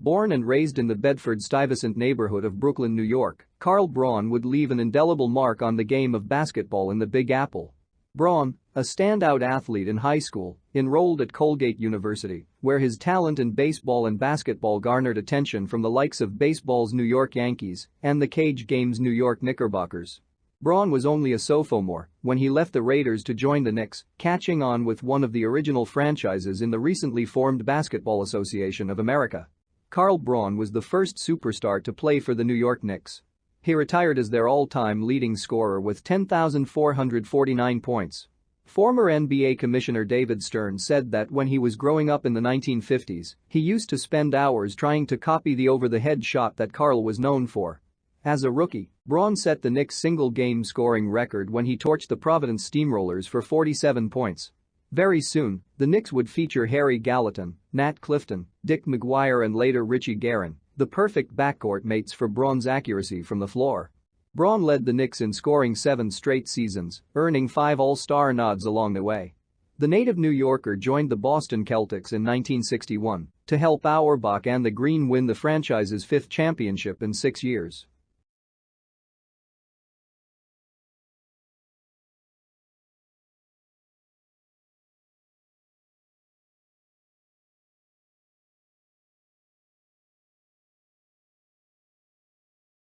Born and raised in the Bedford-Stuyvesant neighborhood of Brooklyn, New York, Carl Brawn would leave an indelible mark on the game of basketball in the Big Apple. Brawn, a standout athlete in high school, enrolled at Colgate University, where his talent in baseball and basketball garnered attention from the likes of baseball's New York Yankees and the Cage Game's New York Knickerbockers. Brawn was only a sophomore when he left the Raiders to join the Knicks, catching on with one of the original franchises in the recently formed Basketball Association of America. Carl Brawn was the first superstar to play for the New York Knicks. He retired as their all-time leading scorer with 10,449 points. Former NBA Commissioner David Stern said that when he was growing up in the 1950s, he used to spend hours trying to copy the over-the-head shot that Carl was known for. As a rookie, Brawn set the Knicks' single-game scoring record when he torched the Providence Steamrollers for 47 points. Very soon, the Knicks would feature Harry Gallatin, Nat Clifton, Dick McGuire and later Richie Guerin, the perfect backcourt mates for Brawn's accuracy from the floor. Brawn led the Knicks in scoring 7 straight seasons, earning 5 All-Star nods along the way. The native New Yorker joined the Boston Celtics in 1961 to help Auerbach and the Green win the franchise's 5th championship in 6 years.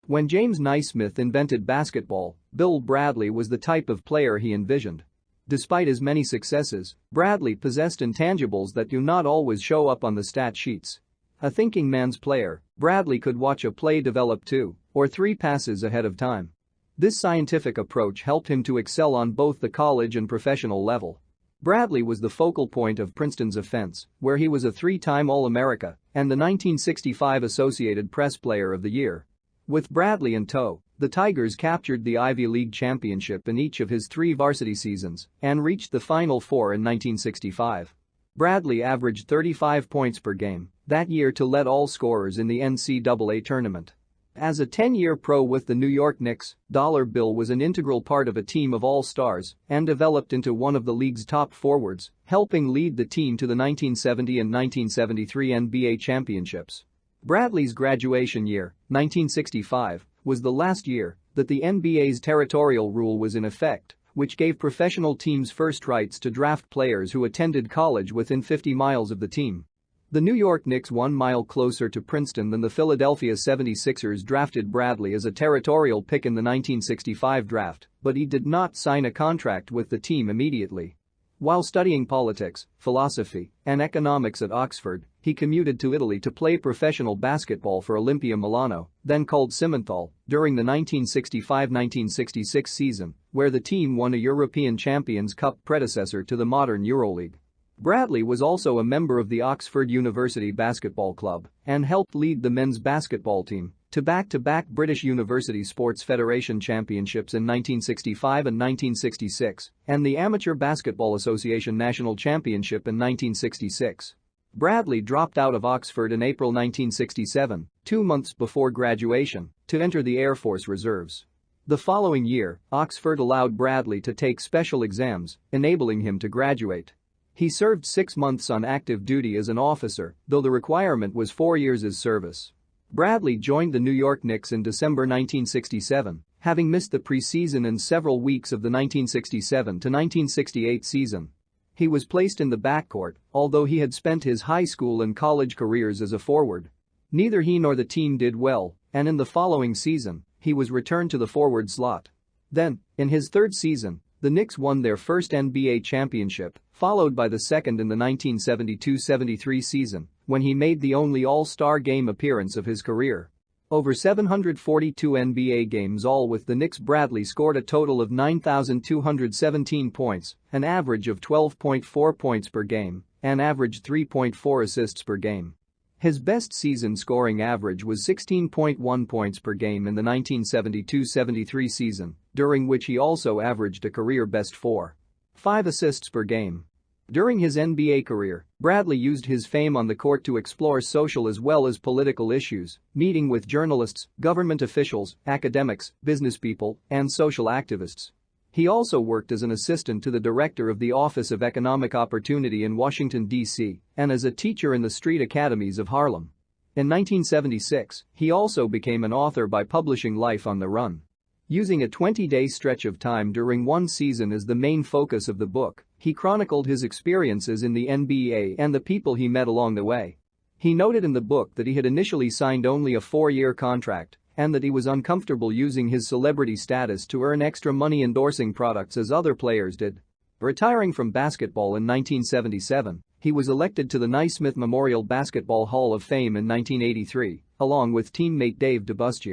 When James Naismith invented basketball, Bill Bradley was the type of player he envisioned. Despite his many successes, Bradley possessed intangibles that do not always show up on the stat sheets. A thinking man's player, Bradley could watch a play develop 2 or 3 passes ahead of time. This scientific approach helped him to excel on both the college and professional level. Bradley was the focal point of Princeton's offense, where he was a 3-time All-America and the 1965 Associated Press Player of the Year. With Bradley in tow, the Tigers captured the Ivy League championship in each of his 3 varsity seasons and reached the Final Four in 1965. Bradley averaged 35 points per game that year to lead all scorers in the NCAA tournament. As a 10-year pro with the New York Knicks, Dollar Bill was an integral part of a team of all-stars and developed into one of the league's top forwards, helping lead the team to the 1970 and 1973 NBA championships. Bradley's graduation year, 1965, was the last year that the NBA's territorial rule was in effect, which gave professional teams first rights to draft players who attended college within 50 miles of the team. The New York Knicks 1 mile closer to Princeton than the Philadelphia 76ers drafted Bradley as a territorial pick in the 1965 draft, but he did not sign a contract with the team immediately. While studying politics, philosophy, and economics at Oxford, he commuted to Italy to play professional basketball for Olimpia Milano, then called Simmenthal, during the 1965-1966 season, where the team won a European Champions Cup predecessor to the modern EuroLeague. Bradley was also a member of the Oxford University Basketball Club and helped lead the men's basketball team to back-to-back British University Sports Federation championships in 1965 and 1966 and the Amateur Basketball Association National Championship in 1966. Bradley dropped out of Oxford in April 1967, 2 months before graduation, to enter the Air Force Reserves. The following year, Oxford allowed Bradley to take special exams, enabling him to graduate. He served 6 months on active duty as an officer, though the requirement was 4 years' service. Bradley joined the New York Knicks in December 1967, having missed the preseason and several weeks of the 1967-1968 season. He was placed in the backcourt, although he had spent his high school and college careers as a forward. Neither he nor the team did well, and in the following season, he was returned to the forward slot. Then, in his 3rd season, the Knicks won their first NBA championship, followed by the second in the 1972-73 season, when he made the only All-Star game appearance of his career. Over 742 NBA games all with the Knicks, Bradley scored a total of 9,217 points, an average of 12.4 points per game, and averaged 3.4 assists per game. His best season scoring average was 16.1 points per game in the 1972-73 season, during which he also averaged a career-best 4.5 assists per game. During his NBA career, Bradley used his fame on the court to explore social as well as political issues, meeting with journalists, government officials, academics, businesspeople, and social activists. He also worked as an assistant to the director of the Office of Economic Opportunity in Washington, D.C., and as a teacher in the street academies of Harlem. In 1976, he also became an author by publishing Life on the Run. Using a 20-day stretch of time during one season as the main focus of the book, he chronicled his experiences in the NBA and the people he met along the way. He noted in the book that he had initially signed only a 4-year contract and that he was uncomfortable using his celebrity status to earn extra money endorsing products as other players did. Retiring from basketball in 1977, he was elected to the Naismith Memorial Basketball Hall of Fame in 1983, along with teammate Dave DeBusk.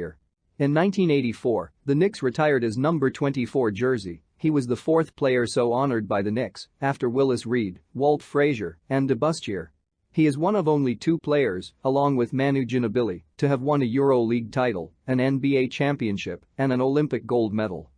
In 1984, the Knicks retired his number 24 jersey. He was the fourth player so honored by the Knicks, after Willis Reed, Walt Frazier, and DeBusk. He is one of only two players, along with Manu Ginobili, to have won a EuroLeague title, an NBA championship, and an Olympic gold medal.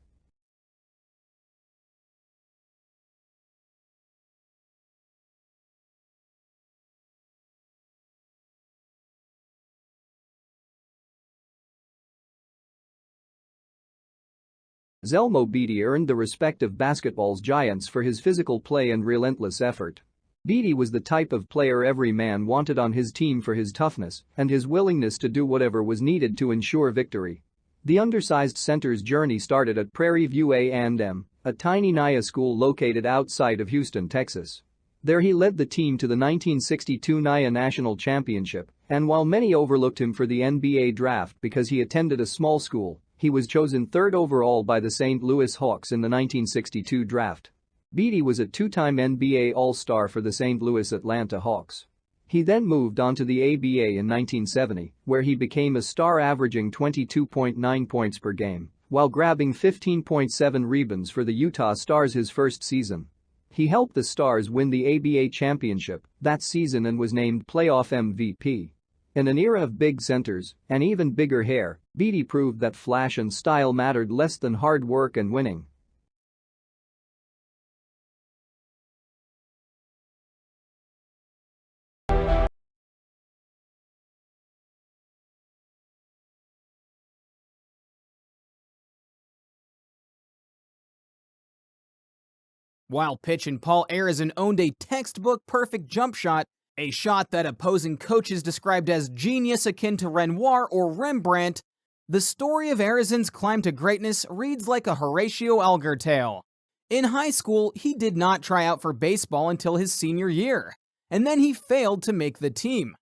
Zelmo Bey earned the respect of basketball's giants for his physical play and relentless effort. Bey was the type of player every man wanted on his team for his toughness and his willingness to do whatever was needed to ensure victory. The undersized center's journey started at Prairie View A&M, a tiny NAIA school located outside of Houston, Texas. There he led the team to the 1962 NAIA National Championship, and while many overlooked him for the NBA draft because he attended a small school, he was chosen third overall by the St. Louis Hawks in the 1962 draft. Bey was a two-time NBA All-Star for the St. Louis Atlanta Hawks. He then moved on to the ABA in 1970, where he became a star averaging 22.9 points per game, while grabbing 15.7 rebounds for the Utah Stars his first season. He helped the Stars win the ABA championship that season and was named playoff MVP. In an era of big centers and even bigger hair, Bey proved that flash and style mattered less than hard work and winning. While pitch and Paul Arizon owned a textbook-perfect jump shot, a shot that opposing coaches described as genius akin to Renoir or Rembrandt, the story of Arizon's climb to greatness reads like a Horatio Alger tale. In high school, he did not try out for baseball until his senior year, and then he failed to make the team.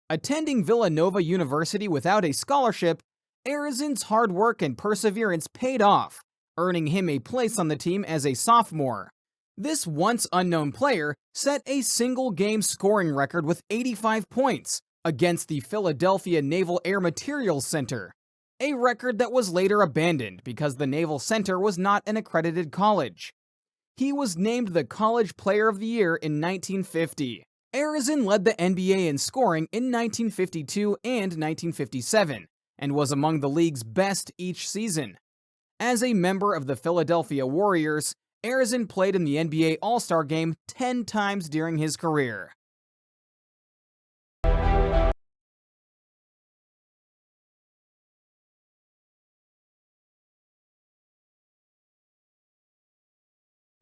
Attending Villanova University without a scholarship, Arizon's hard work and perseverance paid off, earning him a place on the team as a sophomore. This once unknown player set a single-game scoring record with 85 points against the Philadelphia Naval Air Materials Center, a record that was later abandoned because the Naval Center was not an accredited college. He was named the College Player of the Year in 1950. Arizon led the NBA in scoring in 1952 and 1957 and was among the league's best each season. As a member of the Philadelphia Warriors, Arizon played in the NBA All-Star Game 10 times during his career.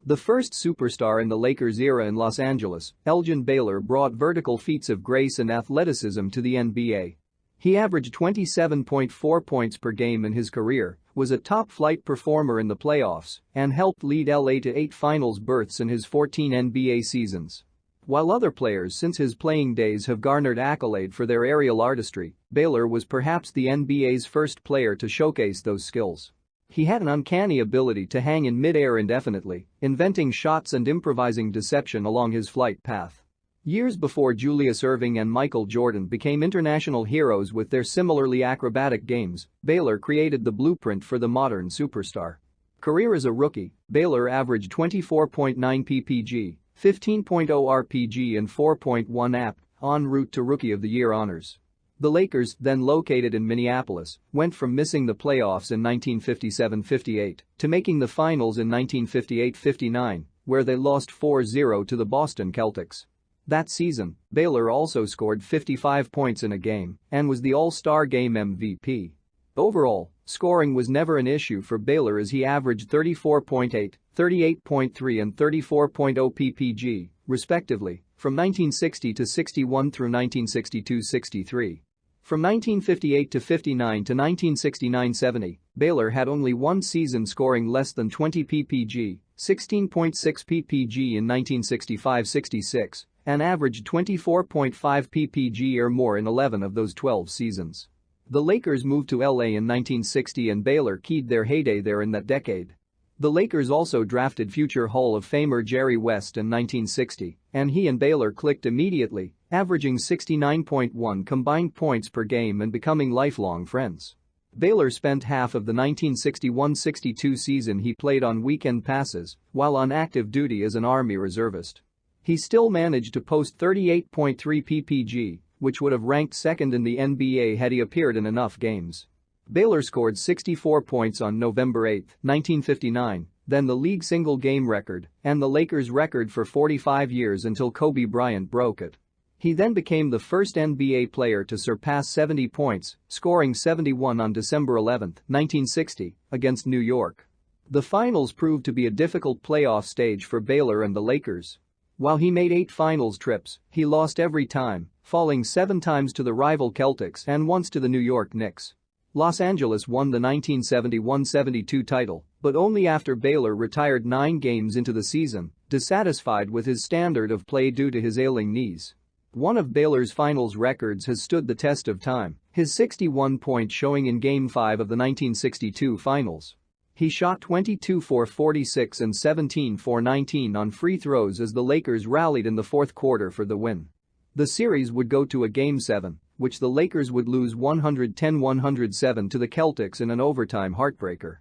The first superstar in the Lakers era in Los Angeles, Elgen Baylor brought vertical feats of grace and athleticism to the NBA. He averaged 27.4 points per game in his career, was a top-flight performer in the playoffs, and helped lead LA to 8 finals berths in his 14 NBA seasons. While other players since his playing days have garnered accolade for their aerial artistry, Baylor was perhaps the NBA's first player to showcase those skills. He had an uncanny ability to hang in mid-air indefinitely, inventing shots and improvising deception along his flight path. Years before Julius Erving and Michael Jordan became international heroes with their similarly acrobatic games, Baylor created the blueprint for the modern superstar. Career as a rookie, Baylor averaged 24.9 ppg, 15.0 rpg and 4.1 ap, en route to Rookie of the Year honors. The Lakers, then located in Minneapolis, went from missing the playoffs in 1957-58 to making the finals in 1958-59, where they lost 4-0 to the Boston Celtics. That season, Baylor also scored 55 points in a game and was the All-Star Game MVP. Overall, scoring was never an issue for Baylor as he averaged 34.8, 38.3 and 34.0 ppg, respectively, from 1960 to 61 through 1962-63. From 1958 to 59 to 1969-70, Baylor had only one season scoring less than 20 ppg, 16.6 ppg in 1965-66, and averaged 24.5 ppg or more in 11 of those 12 seasons. The Lakers moved to LA in 1960 and Baylor keyed their heyday there in that decade. The Lakers also drafted future Hall of Famer Jerry West in 1960, and he and Baylor clicked immediately, averaging 69.1 combined points per game and becoming lifelong friends. Baylor spent half of the 1961-62 season he played on weekend passes while on active duty as an Army reservist. He still managed to post 38.3 ppg, which would have ranked second in the NBA had he appeared in enough games. Baylor scored 64 points on November 8, 1959, then the league single-game record and the Lakers' record for 45 years until Kobe Bryant broke it. He then became the first NBA player to surpass 70 points, scoring 71 on December 11, 1960, against New York. The finals proved to be a difficult playoff stage for Baylor and the Lakers. While he made 8 finals trips, he lost every time, falling 7 times to the rival Celtics and once to the New York Knicks. Los Angeles won the 1971-72 title, but only after Baylor retired 9 games into the season, dissatisfied with his standard of play due to his ailing knees. One of Baylor's finals records has stood the test of time, his 61-point showing in Game 5 of the 1962 finals. He shot 22 for 46 and 17 for 19 on free throws as the Lakers rallied in the fourth quarter for the win. The series would go to a Game 7, which the Lakers would lose 110-107 to the Celtics in an overtime heartbreaker.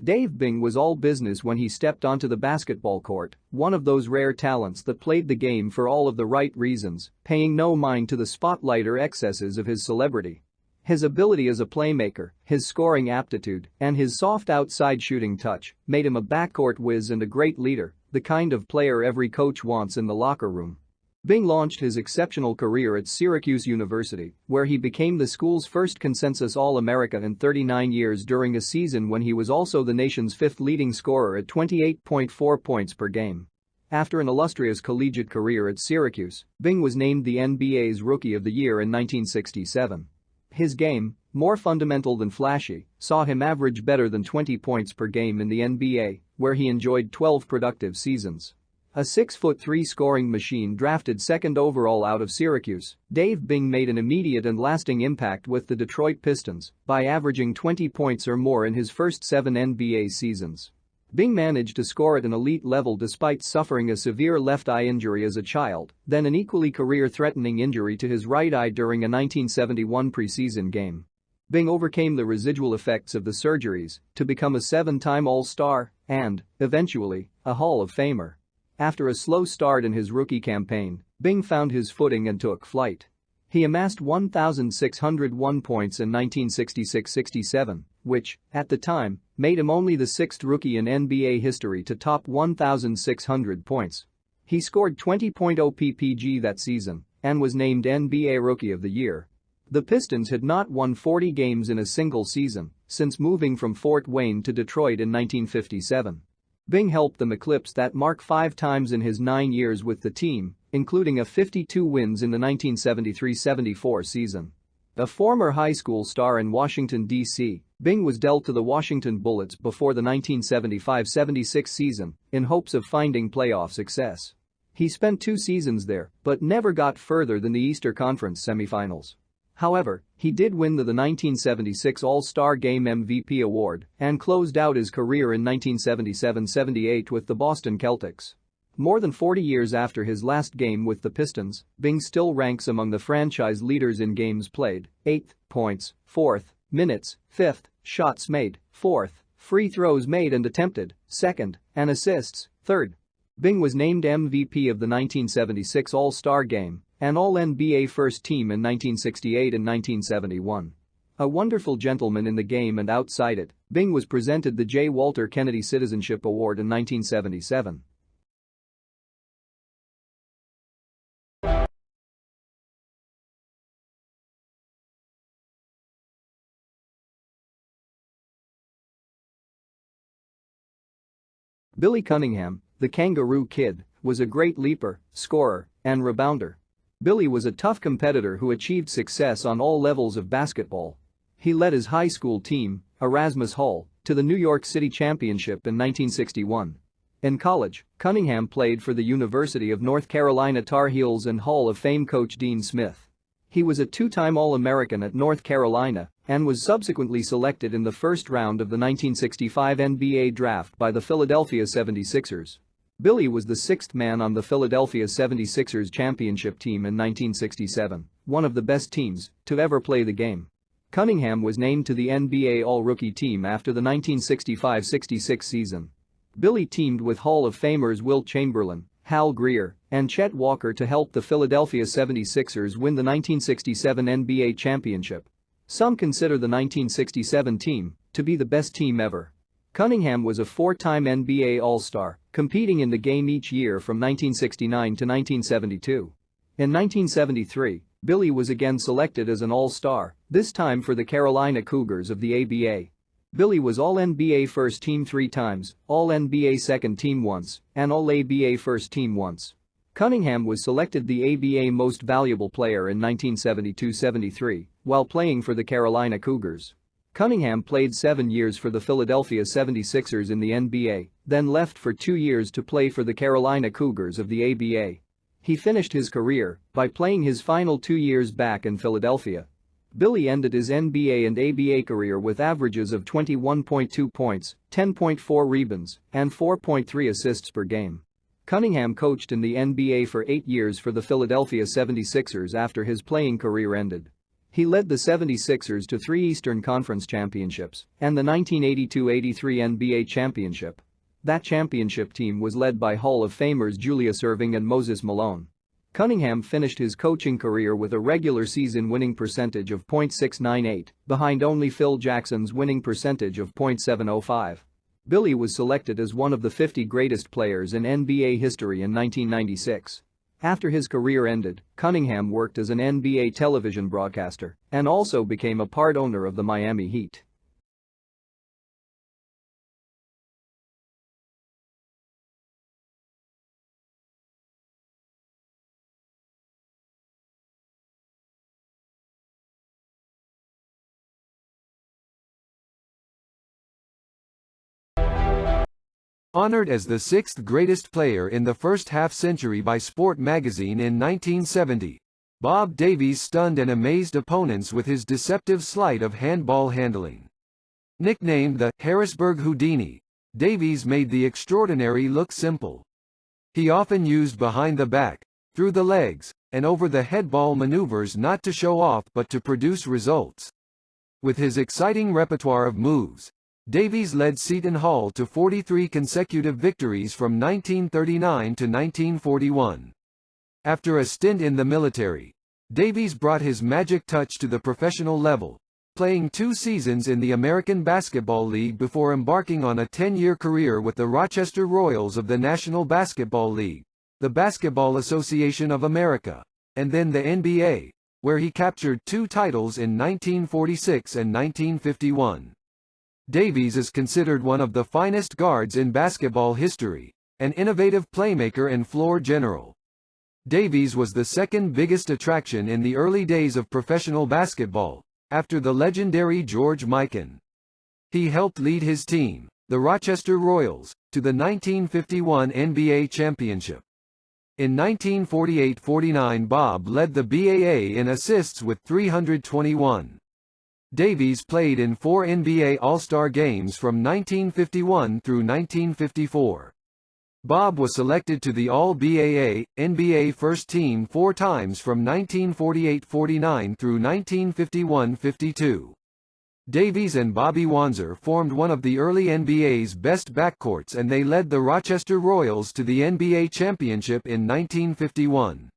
Dave Bing was all business when he stepped onto the basketball court, one of those rare talents that played the game for all of the right reasons, paying no mind to the spotlight or excesses of his celebrity. His ability as a playmaker, his scoring aptitude, and his soft outside shooting touch made him a backcourt whiz and a great leader, the kind of player every coach wants in the locker room. Bing launched his exceptional career at Syracuse University, where he became the school's first consensus All-America in 39 years during a season when he was also the nation's 5th leading scorer at 28.4 points per game. After an illustrious collegiate career at Syracuse, Bing was named the NBA's Rookie of the Year in 1967. His game, more fundamental than flashy, saw him average better than 20 points per game in the NBA, where he enjoyed 12 productive seasons. A 6'3" scoring machine drafted 2nd overall out of Syracuse, Dave Bing made an immediate and lasting impact with the Detroit Pistons by averaging 20 points or more in his first 7 NBA seasons. Bing managed to score at an elite level despite suffering a severe left eye injury as a child, then an equally career-threatening injury to his right eye during a 1971 preseason game. Bing overcame the residual effects of the surgeries to become a 7-time All-Star and, eventually, a Hall of Famer. After a slow start in his rookie campaign, Bing found his footing and took flight. He amassed 1,601 points in 1966-67, which, at the time, made him only the 6th rookie in NBA history to top 1,600 points. He scored 20.0 ppg that season and was named NBA Rookie of the Year. The Pistons had not won 40 games in a single season since moving from Fort Wayne to Detroit in 1957. Bing helped them eclipse that mark 5 times in his 9 years with the team, including a 52 wins in the 1973-74 season. A former high school star in Washington, D.C., Bing was dealt to the Washington Bullets before the 1975-76 season in hopes of finding playoff success. He spent 2 seasons there but never got further than the Eastern Conference semifinals. However, he did win the 1976 All-Star Game MVP award and closed out his career in 1977-78 with the Boston Celtics. More than 40 years after his last game with the Pistons, Bing still ranks among the franchise leaders in games played, 8th, points, 4th, minutes, 5th, shots made, 4th, free throws made and attempted, 2nd, and assists, 3rd. Bing was named MVP of the 1976 All-Star Game and All-NBA First Team in 1968 and 1971. A wonderful gentleman in the game and outside it, Bing was presented the J. Walter Kennedy Citizenship Award in 1977. Billy Cunningham, the Kangaroo Kid, was a great leaper, scorer, and rebounder. Billy was a tough competitor who achieved success on all levels of basketball. He led his high school team, Erasmus Hall, to the New York City Championship in 1961. In college, Cunningham played for the University of North Carolina Tar Heels and Hall of Fame coach Dean Smith. He was a two-time All-American at North Carolina and was subsequently selected in the first round of the 1965 NBA draft by the Philadelphia 76ers. Billy was the sixth man on the Philadelphia 76ers championship team in 1967, one of the best teams to ever play the game. Cunningham was named to the NBA All-Rookie team after the 1965-66 season. Billy teamed with Hall of Famers Wilt Chamberlain, Hal Greer, and Chet Walker to help the Philadelphia 76ers win the 1967 NBA championship. Some consider the 1967 team to be the best team ever. Cunningham was a four-time NBA All-Star, competing in the game each year from 1969 to 1972. In 1973, Billy was again selected as an All-Star, this time for the Carolina Cougars of the ABA. Billy was All-NBA First Team 3 times, All-NBA Second Team once, and All-ABA First Team once. Cunningham was selected the ABA Most Valuable Player in 1972-73 while playing for the Carolina Cougars. Cunningham played 7 years for the Philadelphia 76ers in the NBA, then left for 2 years to play for the Carolina Cougars of the ABA. He finished his career by playing his final 2 years back in Philadelphia. Billy ended his NBA and ABA career with averages of 21.2 points, 10.4 rebounds, and 4.3 assists per game. Cunningham coached in the NBA for 8 years for the Philadelphia 76ers after his playing career ended. He led the 76ers to 3 Eastern Conference championships and the 1982-83 NBA championship. That championship team was led by Hall of Famers Julius Erving and Moses Malone. Cunningham finished his coaching career with a regular season winning percentage of .698, behind only Phil Jackson's winning percentage of .705. Billy was selected as one of the 50 greatest players in NBA history in 1996. After his career ended, Cunningham worked as an NBA television broadcaster and also became a part owner of the Miami Heat. Honored as the sixth greatest player in the first half-century by Sport magazine in 1970, Bob Davies stunned and amazed opponents with his deceptive sleight of handball handling. Nicknamed the Harrisburg Houdini, Davies made the extraordinary look simple. He often used behind the back, through the legs, and over the head ball maneuvers not to show off but to produce results. With his exciting repertoire of moves, Davies led Seton Hall to 43 consecutive victories from 1939 to 1941. After a stint in the military, Davies brought his magic touch to the professional level, playing 2 seasons in the American Basketball League before embarking on a 10-year career with the Rochester Royals of the National Basketball League, the Basketball Association of America, and then the NBA, where he captured 2 titles in 1946 and 1951. Davies is considered one of the finest guards in basketball history, an innovative playmaker and floor general. Davies was the second biggest attraction in the early days of professional basketball, after the legendary George Mikan. He helped lead his team, the Rochester Royals, to the 1951 NBA championship. In 1948-49, Bob led the BAA in assists with 321. Davies played in 4 NBA All-Star games from 1951 through 1954. Bob was selected to the All-BAA, NBA First Team 4 times from 1948-49 through 1951-52. Davies and Bobby Wanzer formed one of the early NBA's best backcourts and they led the Rochester Royals to the NBA championship in 1951.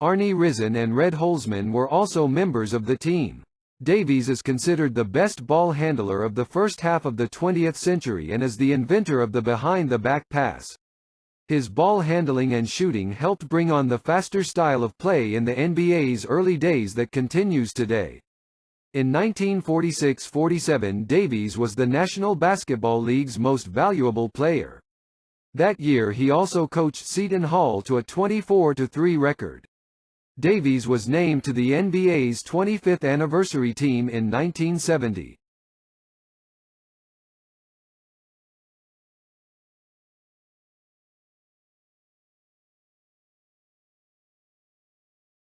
Arnie Risen and Red Holzman were also members of the team. Davies is considered the best ball handler of the first half of the 20th century and is the inventor of the behind-the-back pass. His ball handling and shooting helped bring on the faster style of play in the NBA's early days that continues today. In 1946-47, Davies was the National Basketball League's most valuable player. That year he also coached Seton Hall to a 24-3 record. Davies was named to the NBA's 25th anniversary team in 1970.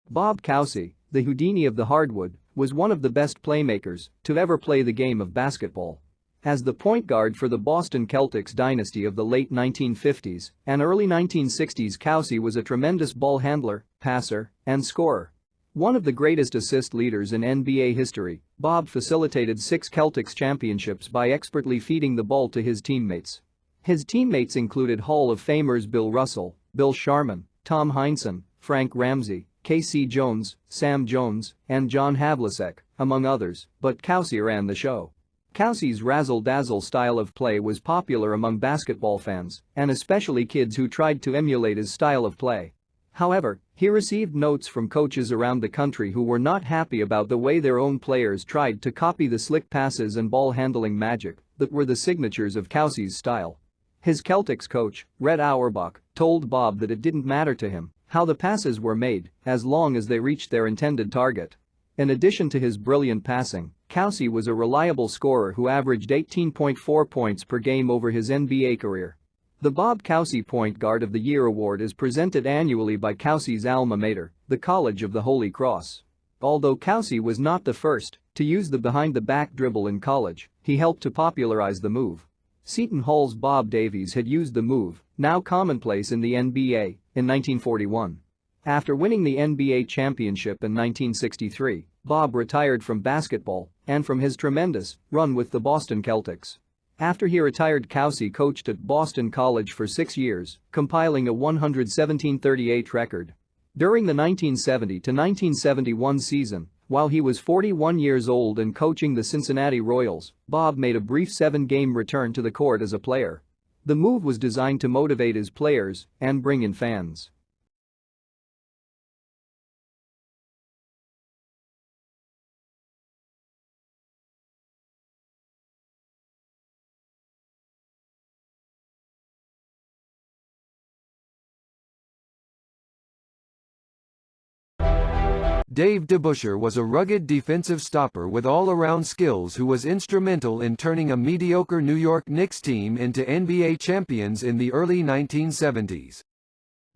Bob Cousy, the Houdini of the hardwood, was one of the best playmakers to ever play the game of basketball. As the point guard for the Boston Celtics dynasty of the late 1950s and early 1960s, Cousy was a tremendous ball handler, passer, and scorer. One of the greatest assist leaders in NBA history, Bob facilitated 6 Celtics championships by expertly feeding the ball to his teammates. His teammates included Hall of Famers Bill Russell, Bill Sharman, Tom Hinson, Frank Ramsey, K.C. Jones, Sam Jones, and John Havlicek, among others, but Cousy ran the show. Cousy's razzle-dazzle style of play was popular among basketball fans, and especially kids who tried to emulate his style of play. However, he received notes from coaches around the country who were not happy about the way their own players tried to copy the slick passes and ball-handling magic that were the signatures of Cousy's style. His Celtics coach, Red Auerbach, told Bob that it didn't matter to him how the passes were made as long as they reached their intended target. In addition to his brilliant passing, Cousy was a reliable scorer who averaged 18.4 points per game over his NBA career. The Bob Cousy Point Guard of the Year award is presented annually by Cousy's alma mater, the College of the Holy Cross. Although Cousy was not the first to use the behind-the-back dribble in college, he helped to popularize the move. Seton Hall's Bob Davies had used the move, now commonplace in the NBA, in 1941. After winning the NBA championship in 1963, Bob retired from basketball and from his tremendous run with the Boston Celtics. After he retired, Cousy coached at Boston College for 6 years, compiling a 117-38 record. During the 1970-1971 season, while he was 41 years old and coaching the Cincinnati Royals, Bob made a brief 7-game return to the court as a player. The move was designed to motivate his players and bring in fans. Dave DeBusschere was a rugged defensive stopper with all-around skills who was instrumental in turning a mediocre New York Knicks team into NBA champions in the early 1970s.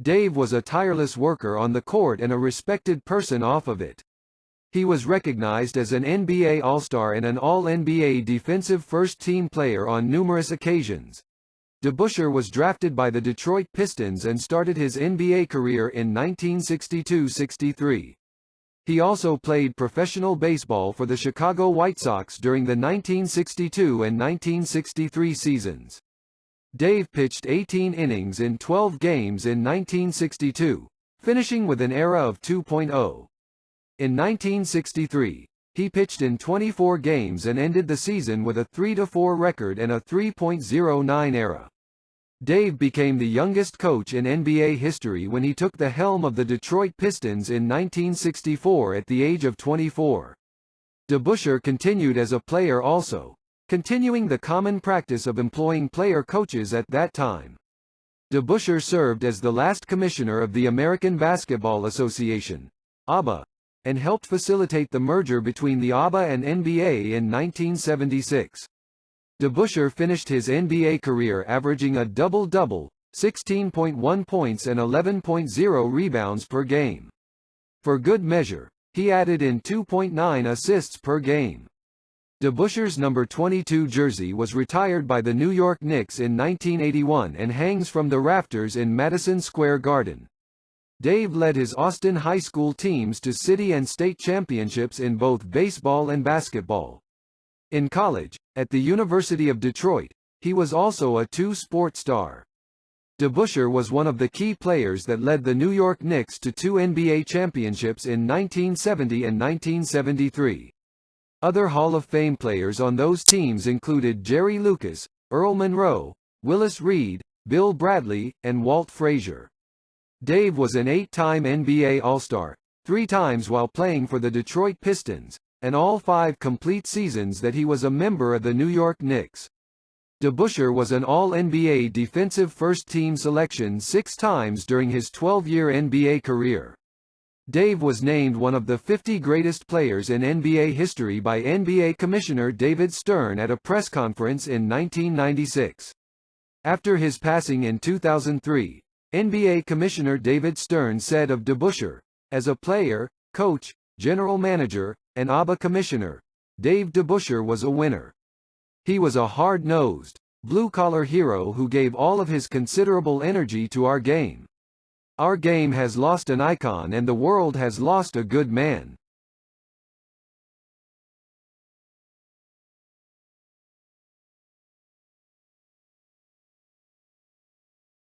Dave was a tireless worker on the court and a respected person off of it. He was recognized as an NBA All-Star and an All-NBA defensive first-team player on numerous occasions. DeBusschere was drafted by the Detroit Pistons and started his NBA career in 1962-63. He also played professional baseball for the Chicago White Sox during the 1962 and 1963 seasons. Dave pitched 18 innings in 12 games in 1962, finishing with an ERA of 2.0. In 1963, he pitched in 24 games and ended the season with a 3-4 record and a 3.09 ERA. Dave became the youngest coach in NBA history when he took the helm of the Detroit Pistons in 1964 at the age of 24. DeBusschere continued as a player also, continuing the common practice of employing player coaches at that time. DeBusschere served as the last commissioner of the American Basketball Association, ABA, and helped facilitate the merger between the ABA and NBA in 1976. DeBusschere finished his NBA career averaging a double-double, 16.1 points and 11.0 rebounds per game. For good measure, he added in 2.9 assists per game. DeBuschere's number 22 jersey was retired by the New York Knicks in 1981 and hangs from the rafters in Madison Square Garden. Dave led his Austin high school teams to city and state championships in both baseball and basketball. In college, at the University of Detroit, he was also a two-sport star. DeBusschere was one of the key players that led the New York Knicks to 2 NBA championships in 1970 and 1973. Other Hall of Fame players on those teams included Jerry Lucas, Earl Monroe, Willis Reed, Bill Bradley, and Walt Frazier. Dave was an 8-time NBA All-Star, 3 times while playing for the Detroit Pistons, and all 5 complete seasons that he was a member of the New York Knicks. DeBusk was an All-NBA defensive first-team selection 6 times during his 12-year NBA career. Dave was named one of the 50 greatest players in NBA history by NBA Commissioner David Stern at a press conference in 1996. After his passing in 2003, NBA Commissioner David Stern said of DeBusk, "As a player, coach, general manager, and ABA commissioner, Dave DeBusk was a winner. He was a hard-nosed, blue-collar hero who gave all of his considerable energy to our game. Our game has lost an icon and the world has lost a good man."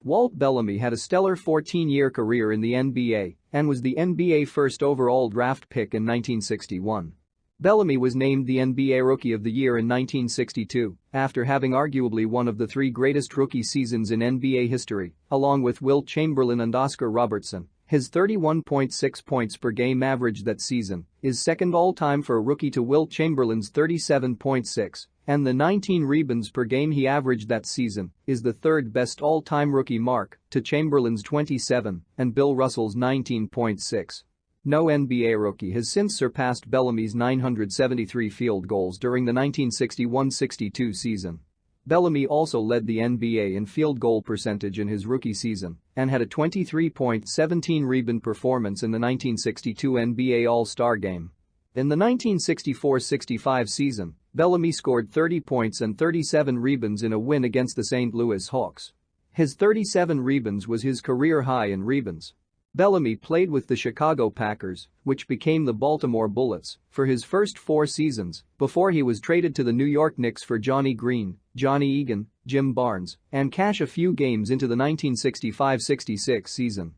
Walt Bellamy had a stellar 14-year career in the NBA and was the NBA first overall draft pick in 1961. Bellamy was named the NBA Rookie of the Year in 1962, after having arguably one of the 3 greatest rookie seasons in NBA history, along with Wilt Chamberlain and Oscar Robertson. His 31.6 points per game average that season is second all-time for a rookie to Wilt Chamberlain's 37.6, and the 19 rebounds per game he averaged that season is the third best all-time rookie mark to Chamberlain's 27 and Bill Russell's 19.6. No NBA rookie has since surpassed Bellamy's 973 field goals during the 1961-62 season. Bellamy also led the NBA in field goal percentage in his rookie season and had a 23.17 rebound performance in the 1962 NBA All-Star Game. In the 1964-65 season, Bellamy scored 30 points and 37 rebounds in a win against the St. Louis Hawks. His 37 rebounds was his career high in rebounds. Bellamy played with the Chicago Packers, which became the Baltimore Bullets, for his first 4 seasons before he was traded to the New York Knicks for Johnny Green, Johnny Egan, Jim Barnes, and cash a few games into the 1965-66 season.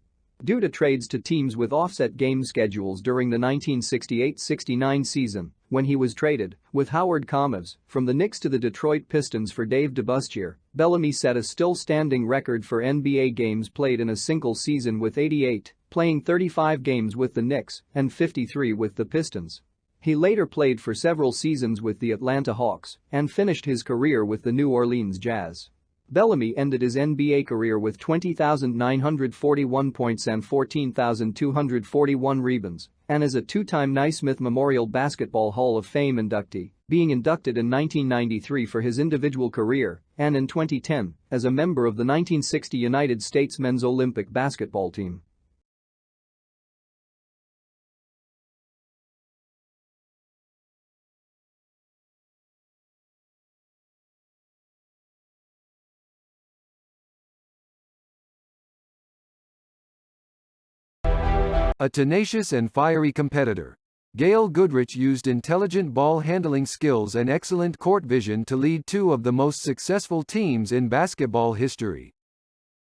Due to trades to teams with offset game schedules during the 1968-69 season, when he was traded, with Howard Commas, from the Knicks to the Detroit Pistons for Dave DeBusk, Bellamy set a still-standing record for NBA games played in a single season with 88, playing 35 games with the Knicks and 53 with the Pistons. He later played for several seasons with the Atlanta Hawks and finished his career with the New Orleans Jazz. Bellamy ended his NBA career with 20,941 points and 14,241 rebounds, and is a 2-time Naismith Memorial Basketball Hall of Fame inductee, being inducted in 1993 for his individual career and in 2010 as a member of the 1960 United States men's Olympic basketball team. A tenacious and fiery competitor, Gail Goodrich used intelligent ball handling skills and excellent court vision to lead 2 of the most successful teams in basketball history.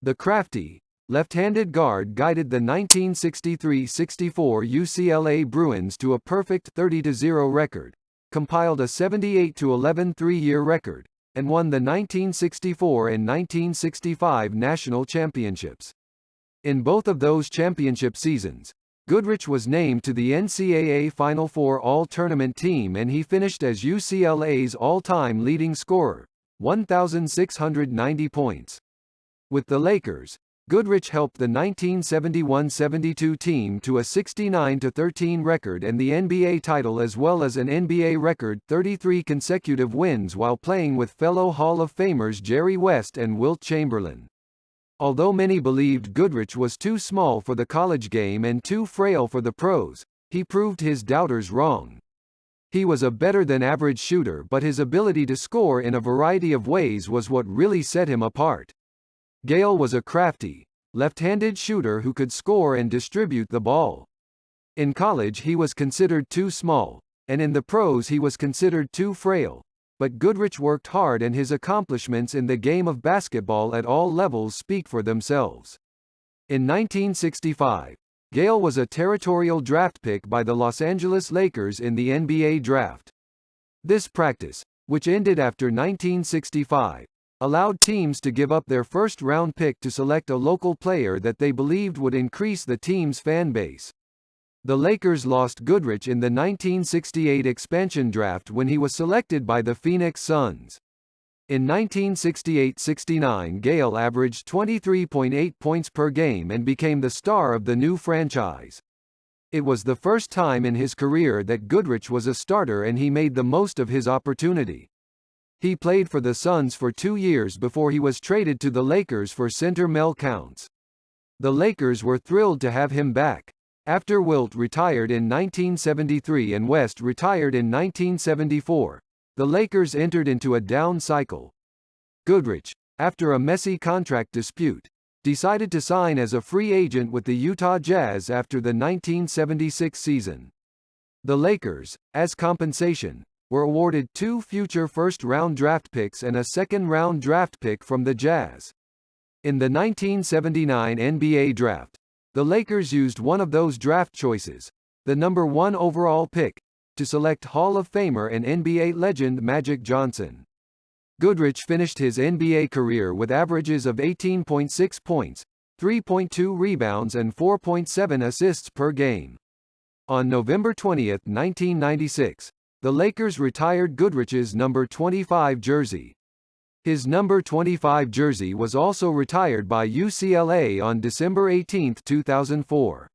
The crafty, left-handed guard guided the 1963-64 UCLA Bruins to a perfect 30-0 record, compiled a 78-11 3-year record, and won the 1964 and 1965 national championships. In both of those championship seasons, Goodrich was named to the NCAA Final Four All-Tournament team and he finished as UCLA's all-time leading scorer, 1,690 points. With the Lakers, Goodrich helped the 1971-72 team to a 69-13 record and the NBA title as well as an NBA record 33 consecutive wins while playing with fellow Hall of Famers Jerry West and Wilt Chamberlain. Although many believed Goodrich was too small for the college game and too frail for the pros, he proved his doubters wrong. He was a better-than-average shooter but his ability to score in a variety of ways was what really set him apart. Gail was a crafty, left-handed shooter who could score and distribute the ball. In college he was considered too small, and in the pros he was considered too frail. But Goodrich worked hard and his accomplishments in the game of basketball at all levels speak for themselves. In 1965, Gail was a territorial draft pick by the Los Angeles Lakers in the NBA draft. This practice, which ended after 1965, allowed teams to give up their first-round pick to select a local player that they believed would increase the team's fan base. The Lakers lost Goodrich in the 1968 expansion draft when he was selected by the Phoenix Suns. In 1968-69, Gail averaged 23.8 points per game and became the star of the new franchise. It was the first time in his career that Goodrich was a starter and he made the most of his opportunity. He played for the Suns for 2 years before he was traded to the Lakers for center Mel Counts. The Lakers were thrilled to have him back. After Wilt retired in 1973 and West retired in 1974, the Lakers entered into a down cycle. Goodrich, after a messy contract dispute, decided to sign as a free agent with the Utah Jazz after the 1976 season. The Lakers, as compensation, were awarded 2 future first-round draft picks and a second-round draft pick from the Jazz. In the 1979 NBA draft, the Lakers used one of those draft choices, the number 1 overall pick, to select Hall of Famer and NBA legend Magic Johnson. Goodrich finished his NBA career with averages of 18.6 points, 3.2 rebounds and 4.7 assists per game. On November 20, 1996, the Lakers retired Goodrich's number 25 jersey. His number 25 jersey was also retired by UCLA on December 18, 2004.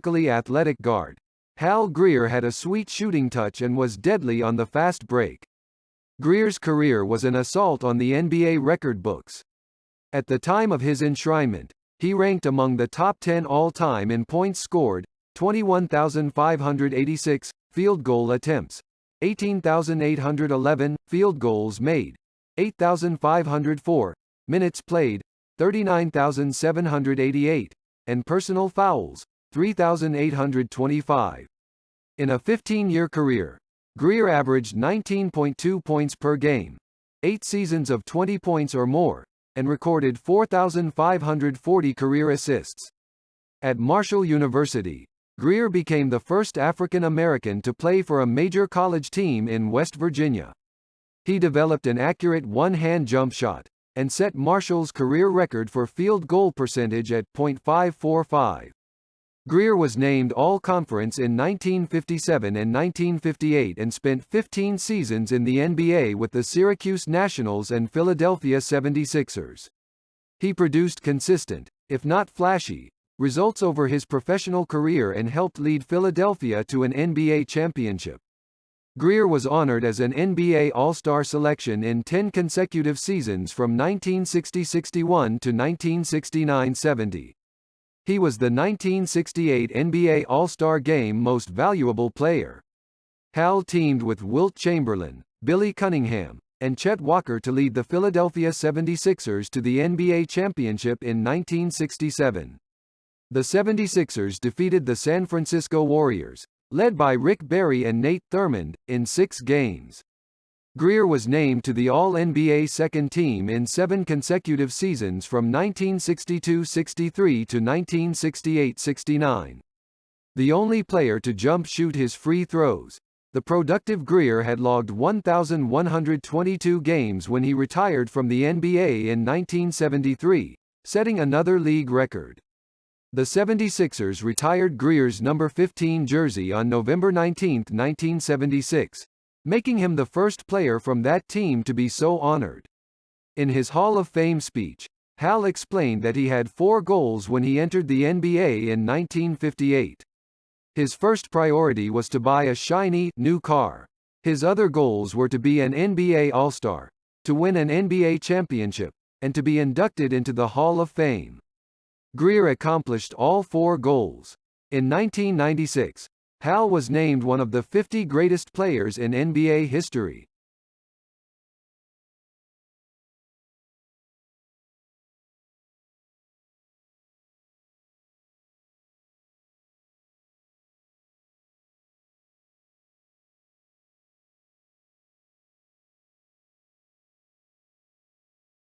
Athletic guard, Hal Greer had a sweet shooting touch and was deadly on the fast break. Greer's career was an assault on the NBA record books. At the time of his enshrinement, he ranked among the top 10 all-time in points scored, 21,586, field goal attempts, 18,811, field goals made, 8,504, minutes played, 39,788, and personal fouls, 3,825. In a 15-year career, Greer averaged 19.2 points per game, 8 seasons of 20 points or more, and recorded 4,540 career assists. At Marshall University, Greer became the first African American to play for a major college team in West Virginia. He developed an accurate one-hand jump shot, and set Marshall's career record for field goal percentage at .545. Greer was named All-Conference in 1957 and 1958 and spent 15 seasons in the NBA with the Syracuse Nationals and Philadelphia 76ers. He produced consistent, if not flashy, results over his professional career and helped lead Philadelphia to an NBA championship. Greer was honored as an NBA All-Star selection in 10 consecutive seasons from 1960-61 to 1969-70. He was the 1968 NBA All-Star Game Most Valuable Player. Hal teamed with Wilt Chamberlain, Billy Cunningham, and Chet Walker to lead the Philadelphia 76ers to the NBA championship in 1967. The 76ers defeated the San Francisco Warriors, led by Rick Barry and Nate Thurmond, in 6 games. Greer was named to the All-NBA second team in 7 consecutive seasons from 1962-63 to 1968-69. The only player to jump shoot his free throws, the productive Greer had logged 1,122 games when he retired from the NBA in 1973, setting another league record. The 76ers retired Greer's number 15 jersey on November 19, 1976. Making him the first player from that team to be so honored. In his Hall of Fame speech, Hal explained that he had 4 goals when he entered the NBA in 1958. His first priority was to buy a shiny, new car. His other goals were to be an NBA All-Star, to win an NBA championship, and to be inducted into the Hall of Fame. Greer accomplished all 4 goals. In 1996, Hal was named one of the 50 greatest players in NBA history.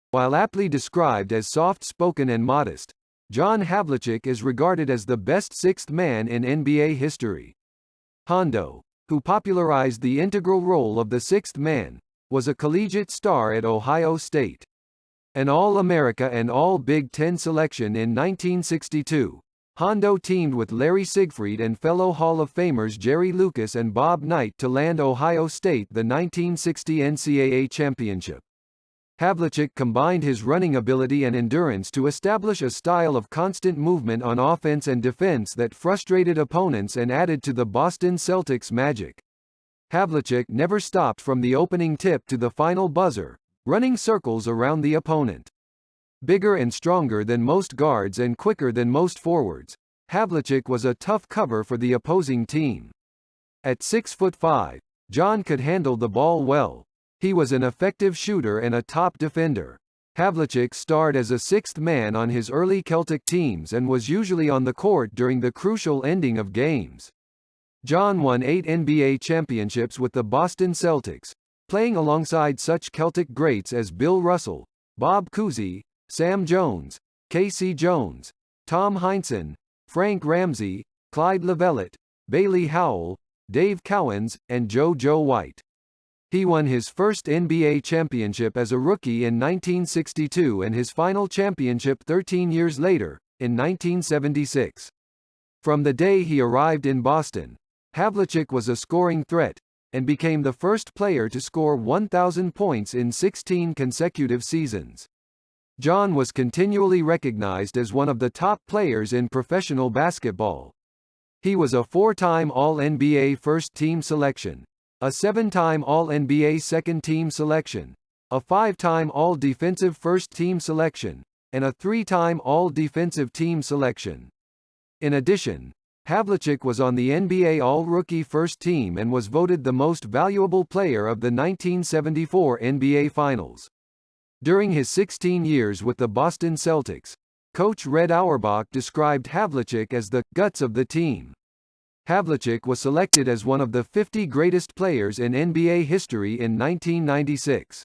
While aptly described as soft-spoken and modest, John Havlicek is regarded as the best sixth man in NBA history. Hondo, who popularized the integral role of the sixth man, was a collegiate star at Ohio State. An All-America and All-Big Ten selection in 1962, Hondo teamed with Larry Siegfried and fellow Hall of Famers Jerry Lucas and Bob Knight to land Ohio State the 1960 NCAA championship. Havlicek combined his running ability and endurance to establish a style of constant movement on offense and defense that frustrated opponents and added to the Boston Celtics' magic. Havlicek never stopped from the opening tip to the final buzzer, running circles around the opponent. Bigger and stronger than most guards and quicker than most forwards, Havlicek was a tough cover for the opposing team. At 6'5", John could handle the ball well. He was an effective shooter and a top defender. Havlicek starred as a sixth man on his early Celtic teams and was usually on the court during the crucial ending of games. John won 8 NBA championships with the Boston Celtics, playing alongside such Celtic greats as Bill Russell, Bob Cousy, Sam Jones, K.C. Jones, Tom Hinson, Frank Ramsey, Clyde Lovellette, Bayy Howell, Dave Cowens, and Joe White. He won his first NBA championship as a rookie in 1962 and his final championship 13 years later, in 1976. From the day he arrived in Boston, Havlicek was a scoring threat, and became the first player to score 1,000 points in 16 consecutive seasons. John was continually recognized as one of the top players in professional basketball. He was a 4-time All-NBA first-team selection, a 7-time All-NBA second-team selection, a 5-time All-Defensive first-team selection, and a 3-time All-Defensive team selection. In addition, Havlicek was on the NBA All-Rookie first team and was voted the most valuable player of the 1974 NBA Finals. During his 16 years with the Boston Celtics, coach Red Auerbach described Havlicek as the guts of the team. Havlicek was selected as one of the 50 greatest players in NBA history in 1996.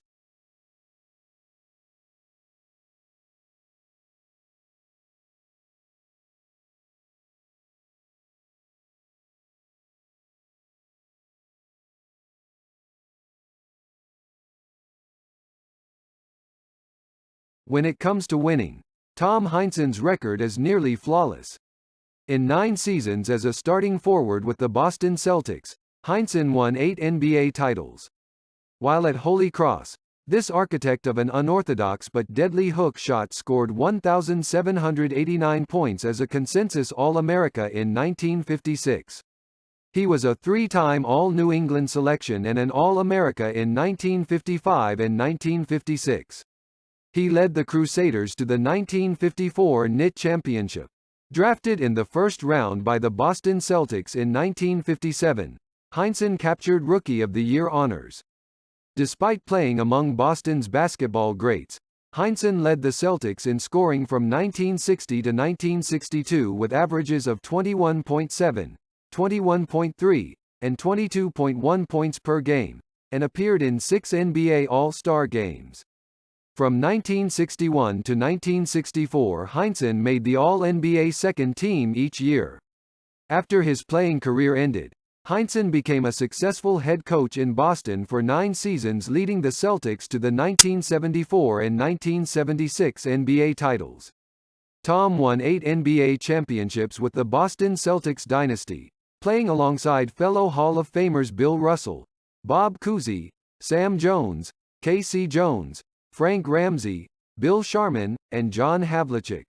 When it comes to winning, Tom Hinson's record is nearly flawless. In 9 seasons as a starting forward with the Boston Celtics, Hinson won 8 NBA titles. While at Holy Cross, this architect of an unorthodox but deadly hook shot scored 1,789 points as a consensus All-America in 1956. He was a 3-time All-New England selection and an All-America in 1955 and 1956. He led the Crusaders to the 1954 NIT championship. Drafted in the first round by the Boston Celtics in 1957, Hinson captured Rookie of the Year honors. Despite playing among Boston's basketball greats, Hinson led the Celtics in scoring from 1960 to 1962 with averages of 21.7, 21.3, and 22.1 points per game, and appeared in 6 NBA All-Star games. From 1961 to 1964, Hinson made the All-NBA second team each year. After his playing career ended, Hinson became a successful head coach in Boston for 9 seasons, leading the Celtics to the 1974 and 1976 NBA titles. Tom won 8 NBA championships with the Boston Celtics dynasty, playing alongside fellow Hall of Famers Bill Russell, Bob Cousy, Sam Jones, K.C. Jones, Frank Ramsey, Bill Sharman, and John Havlicek.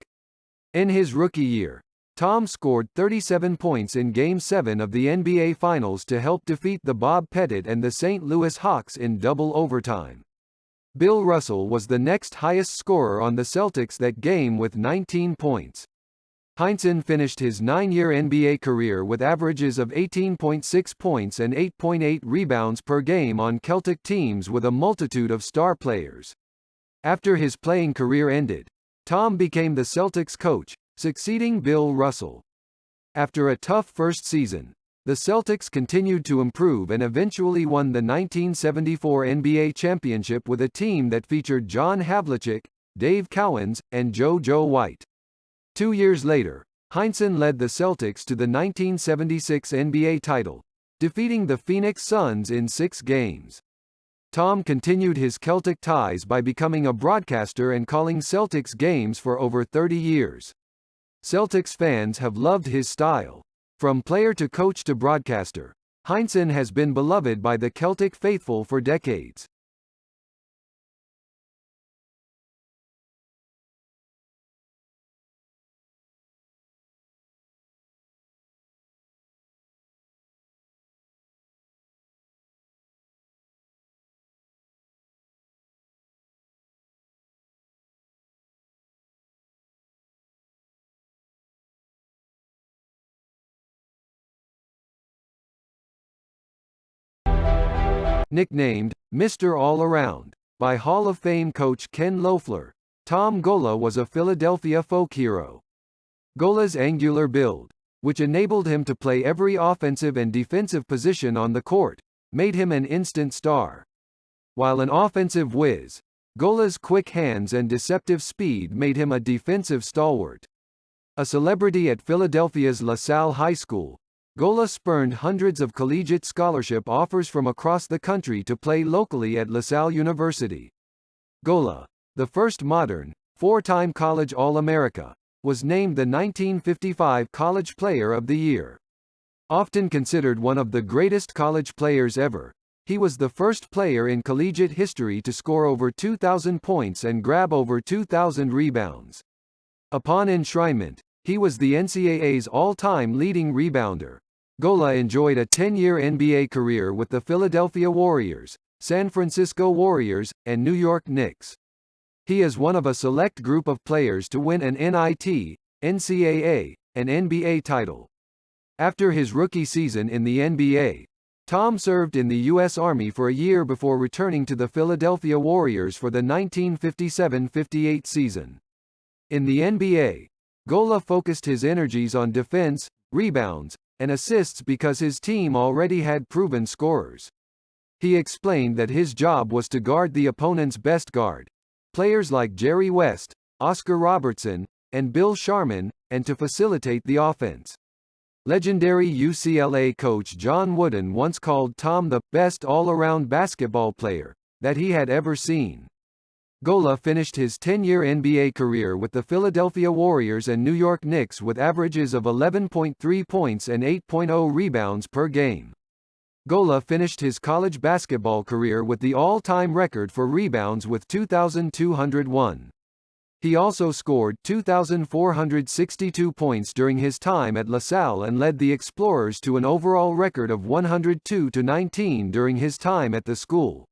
In his rookie year, Tom scored 37 points in Game 7 of the NBA Finals to help defeat the Bob Pettit and the St. Louis Hawks in double overtime. Bill Russell was the next highest scorer on the Celtics that game with 19 points. Hinson finished his 9-year NBA career with averages of 18.6 points and 8.8 rebounds per game on Celtic teams with a multitude of star players. After his playing career ended, Tom became the Celtics coach, succeeding Bill Russell. After a tough first season, the Celtics continued to improve and eventually won the 1974 NBA championship with a team that featured John Havlicek, Dave Cowens, and Joe White. 2 years later, Hinson led the Celtics to the 1976 NBA title, defeating the Phoenix Suns in 6 games. Tom continued his Celtic ties by becoming a broadcaster and calling Celtics games for over 30 years. Celtics fans have loved his style. From player to coach to broadcaster, Hinson has been beloved by the Celtic faithful for decades. Nicknamed Mr. All-Around by Hall of Fame coach Ken Loeffler, Tom Goola was a Philadelphia folk hero. Goola's angular build, which enabled him to play every offensive and defensive position on the court, made him an instant star. While an offensive whiz, Goola's quick hands and deceptive speed made him a defensive stalwart. A celebrity at Philadelphia's LaSalle High School, Goola spurned hundreds of collegiate scholarship offers from across the country to play locally at LaSalle University. Goola, the first modern, four-time college All-America, was named the 1955 College Player of the Year. Often considered one of the greatest college players ever, he was the first player in collegiate history to score over 2,000 points and grab over 2,000 rebounds. Upon enshrinement, he was the NCAA's all-time leading rebounder. Goola enjoyed a 10-year NBA career with the Philadelphia Warriors, San Francisco Warriors, and New York Knicks. He is one of a select group of players to win an NIT, NCAA, and NBA title. After his rookie season in the NBA, Tom served in the U.S. Army for a year before returning to the Philadelphia Warriors for the 1957-58 season. In the NBA, Goola focused his energies on defense, rebounds, and assists because his team already had proven scorers. He explained that his job was to guard the opponent's best guard, players like Jerry West, Oscar Robertson, and Bill Sharman, and to facilitate the offense. Legendary UCLA coach John Wooden once called Tom the best all-around basketball player that he had ever seen. Goola finished his 10-year NBA career with the Philadelphia Warriors and New York Knicks with averages of 11.3 points and 8.0 rebounds per game. Goola finished his college basketball career with the all-time record for rebounds with 2,201. He also scored 2,462 points during his time at LaSalle and led the Explorers to an overall record of 102-19 during his time at the school.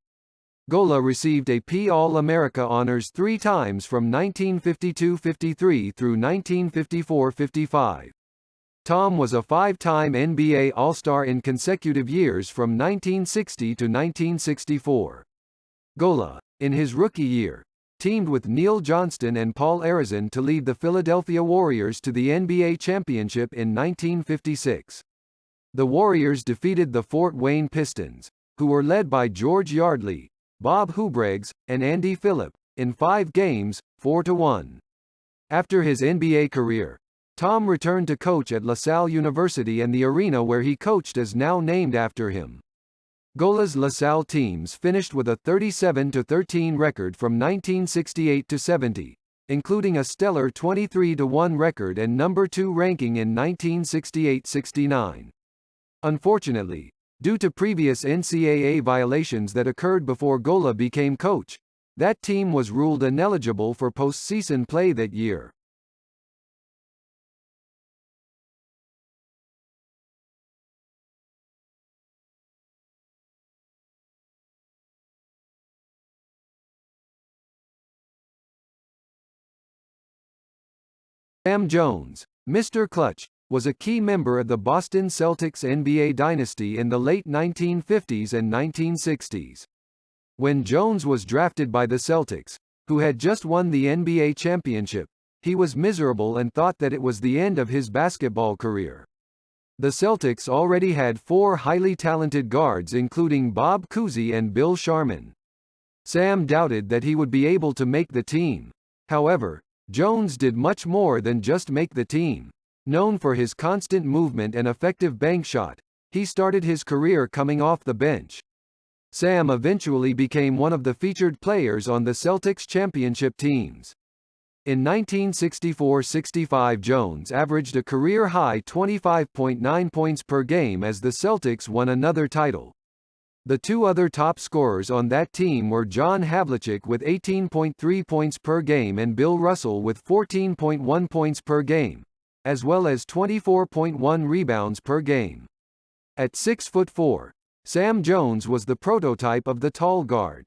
Goola received AP All-America honors 3 times from 1952-53 through 1954-55. Tom was a 5-time NBA All-Star in consecutive years from 1960 to 1964. Goola, in his rookie year, teamed with Neil Johnston and Paul Arizon to lead the Philadelphia Warriors to the NBA championship in 1956. The Warriors defeated the Fort Wayne Pistons, who were led by George Yardley, Bob Hubregs, and Andy Phillip, in 5 games, 4-1. After his NBA career, Tom returned to coach at LaSalle University, and the arena where he coached is now named after him. Goola's LaSalle teams finished with a 37-13 record from 1968 to 70, including a stellar 23-1 record and number 2 ranking in 1968-69. Unfortunately, due to previous NCAA violations that occurred before Goola became coach, that team was ruled ineligible for postseason play that year. Sam Jones, Mr. Clutch, was a key member of the Boston Celtics NBA dynasty in the late 1950s and 1960s. When Jones was drafted by the Celtics, who had just won the NBA championship, he was miserable and thought that it was the end of his basketball career. The Celtics already had 4 highly talented guards, including Bob Cousy and Bill Sharman. Sam doubted that he would be able to make the team. However, Jones did much more than just make the team. Known for his constant movement and effective bank shot, he started his career coming off the bench. Sam eventually became one of the featured players on the Celtics championship teams. In 1964-65, Jones averaged a career-high 25.9 points per game as the Celtics won another title. The two other top scorers on that team were John Havlicek with 18.3 points per game and Bill Russell with 14.1 points per game, as well as 24.1 rebounds per game. At 6'4", Sam Jones was the prototype of the tall guard.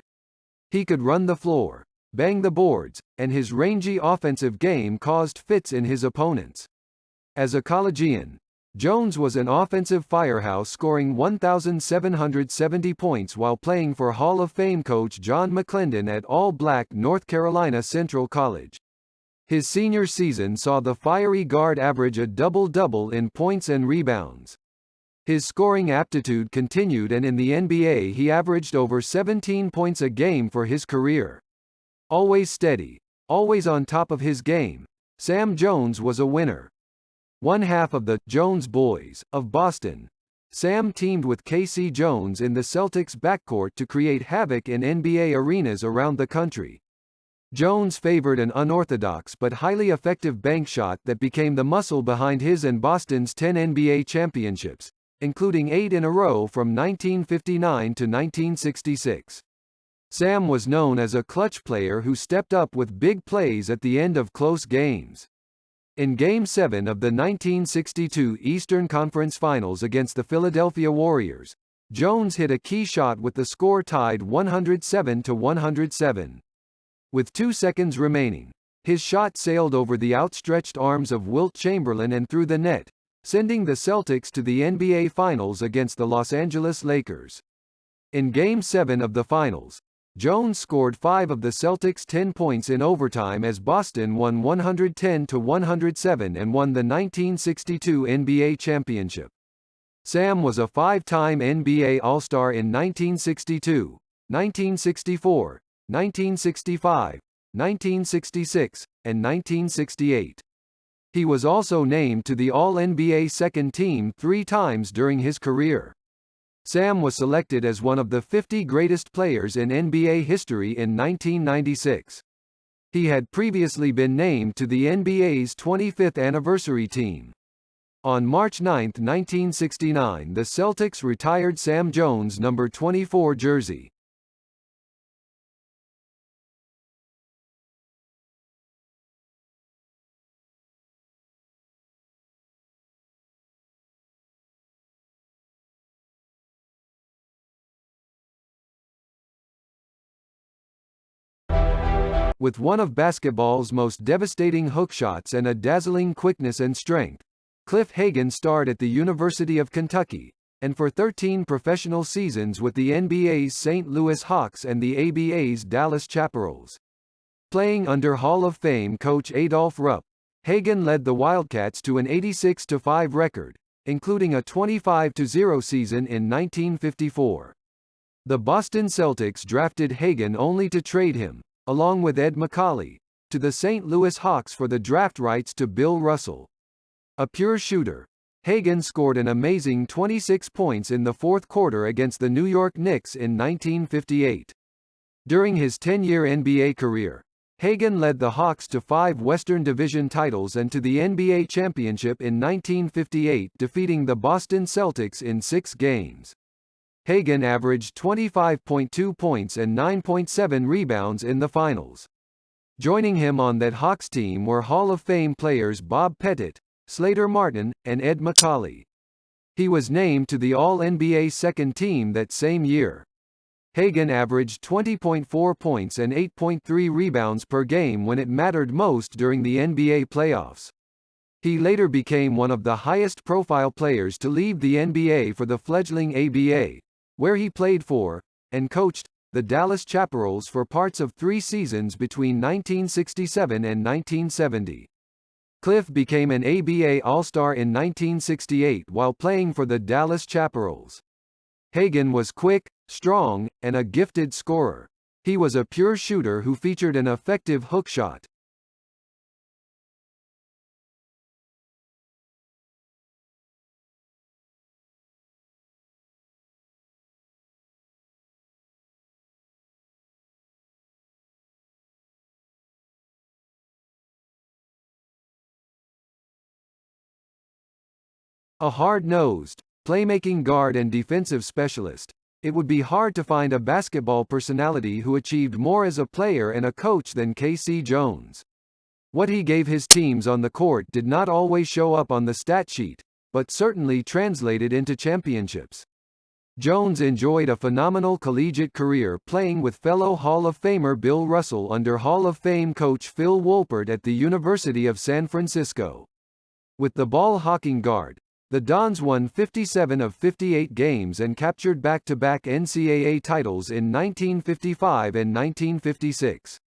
He could run the floor, bang the boards, and his rangy offensive game caused fits in his opponents. As a collegian, Jones was an offensive firehouse, scoring 1,770 points while playing for Hall of Fame coach John McClendon at all-black North Carolina Central College. His senior season saw the fiery guard average a double-double in points and rebounds. His scoring aptitude continued, and in the NBA he averaged over 17 points a game for his career. Always steady, always on top of his game, Sam Jones was a winner. One half of the Jones Boys of Boston, Sam teamed with K.C. Jones in the Celtics backcourt to create havoc in NBA arenas around the country. Jones favored an unorthodox but highly effective bank shot that became the muscle behind his and Boston's 10 NBA championships, including 8 in a row from 1959 to 1966. Sam was known as a clutch player who stepped up with big plays at the end of close games. In Game 7 of the 1962 Eastern Conference Finals against the Philadelphia Warriors, Jones hit a key shot with the score tied 107-107. With 2 seconds remaining, his shot sailed over the outstretched arms of Wilt Chamberlain and through the net, sending the Celtics to the NBA Finals against the Los Angeles Lakers. In Game 7 of the Finals, Jones scored 5 of the Celtics' 10 points in overtime as Boston won 110-107 and won the 1962 NBA championship. Sam was a 5-time NBA All-Star in 1962, 1964, 1965, 1966, and 1968. He was also named to the All-NBA second team 3 times during his career. Sam was selected as one of the 50 greatest players in NBA history in 1996. He had previously been named to the NBA's 25th anniversary team. On March 9, 1969, the Celtics retired Sam Jones' number 24 jersey. With one of basketball's most devastating hookshots and a dazzling quickness and strength, Cliff Hagen starred at the University of Kentucky, and for 13 professional seasons with the NBA's St. Louis Hawks and the ABA's Dallas Chaparrals. Playing under Hall of Fame coach Adolph Rupp, Hagen led the Wildcats to an 86-5 record, including a 25-0 season in 1954. The Boston Celtics drafted Hagen only to trade him, along with Ed McCauley, to the St. Louis Hawks for the draft rights to Bill Russell. A pure shooter, Hagen scored an amazing 26 points in the fourth quarter against the New York Knicks in 1958. During his 10-year NBA career, Hagen led the Hawks to 5 Western Division titles and to the NBA championship in 1958, defeating the Boston Celtics in 6 games. Hagen averaged 25.2 points and 9.7 rebounds in the finals. Joining him on that Hawks team were Hall of Fame players Bob Pettit, Slater Martin, and Ed McCauley. He was named to the All-NBA second team that same year. Hagen averaged 20.4 points and 8.3 rebounds per game when it mattered most during the NBA playoffs. He later became one of the highest-profile players to leave the NBA for the fledgling ABA, where he played for, and coached, the Dallas Chaparrals for parts of 3 seasons between 1967 and 1970. Cliff became an ABA All-Star in 1968 while playing for the Dallas Chaparrals. Hagen was quick, strong, and a gifted scorer. He was a pure shooter who featured an effective hook shot. A hard-nosed, playmaking guard and defensive specialist, it would be hard to find a basketball personality who achieved more as a player and a coach than K.C. Jones. What he gave his teams on the court did not always show up on the stat sheet, but certainly translated into championships. Jones enjoyed a phenomenal collegiate career playing with fellow Hall of Famer Bill Russell under Hall of Fame coach Phil Wolpert at the University of San Francisco. With the ball-hawking guard, the Dons won 57 of 58 games and captured back-to-back NCAA titles in 1955 and 1956.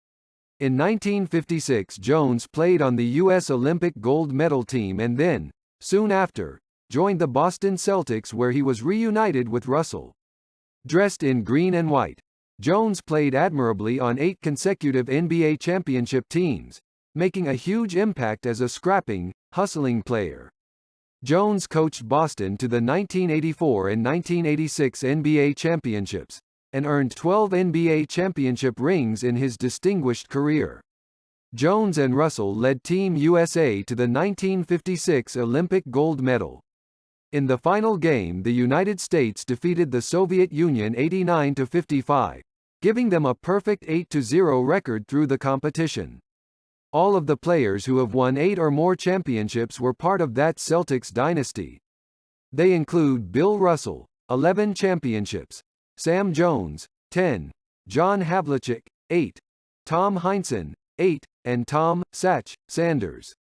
In 1956, Jones played on the U.S. Olympic gold medal team and then, soon after, joined the Boston Celtics where he was reunited with Russell. Dressed in green and white, Jones played admirably on 8 consecutive NBA championship teams, making a huge impact as a scrapping, hustling player. Jones coached Boston to the 1984 and 1986 NBA championships, and earned 12 NBA championship rings in his distinguished career. Jones and Russell led Team USA to the 1956 Olympic gold medal. In the final game, the United States defeated the Soviet Union 89-55, giving them a perfect 8-0 record through the competition. All of the players who have won 8 or more championships were part of that Celtics dynasty. They include Bill Russell, 11 championships, Sam Jones, 10, John Havlicek, 8, Tom Hinson, 8, and Tom "Satch" Sanders.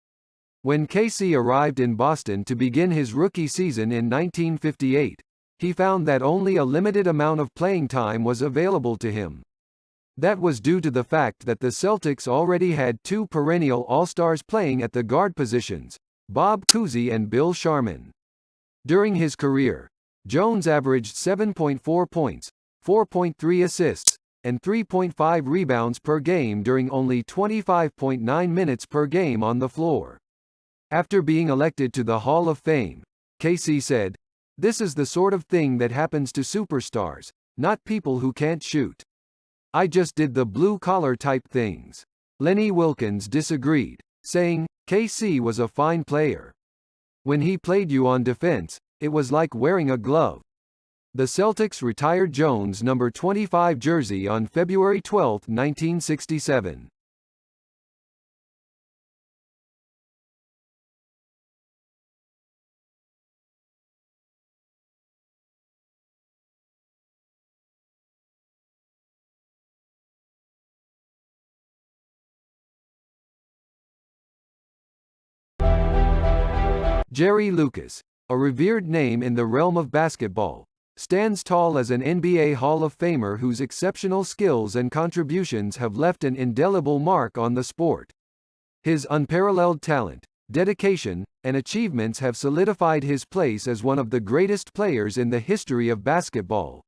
When K.C. arrived in Boston to begin his rookie season in 1958, he found that only a limited amount of playing time was available to him. That was due to the fact that the Celtics already had 2 perennial All-Stars playing at the guard positions, Bob Cousy and Bill Sharman. During his career, Jones averaged 7.4 points, 4.3 assists, and 3.5 rebounds per game during only 25.9 minutes per game on the floor. After being elected to the Hall of Fame, K.C. said, "This is the sort of thing that happens to superstars, not people who can't shoot. I just did the blue-collar type things." Lenny Wilkens disagreed, saying, "K.C. was a fine player. When he played you on defense, it was like wearing a glove." The Celtics retired Jones' number 25 jersey on February 12, 1967. Jerry Lucas, a revered name in the realm of basketball, stands tall as an NBA Hall of Famer whose exceptional skills and contributions have left an indelible mark on the sport. His unparalleled talent, dedication, and achievements have solidified his place as one of the greatest players in the history of basketball.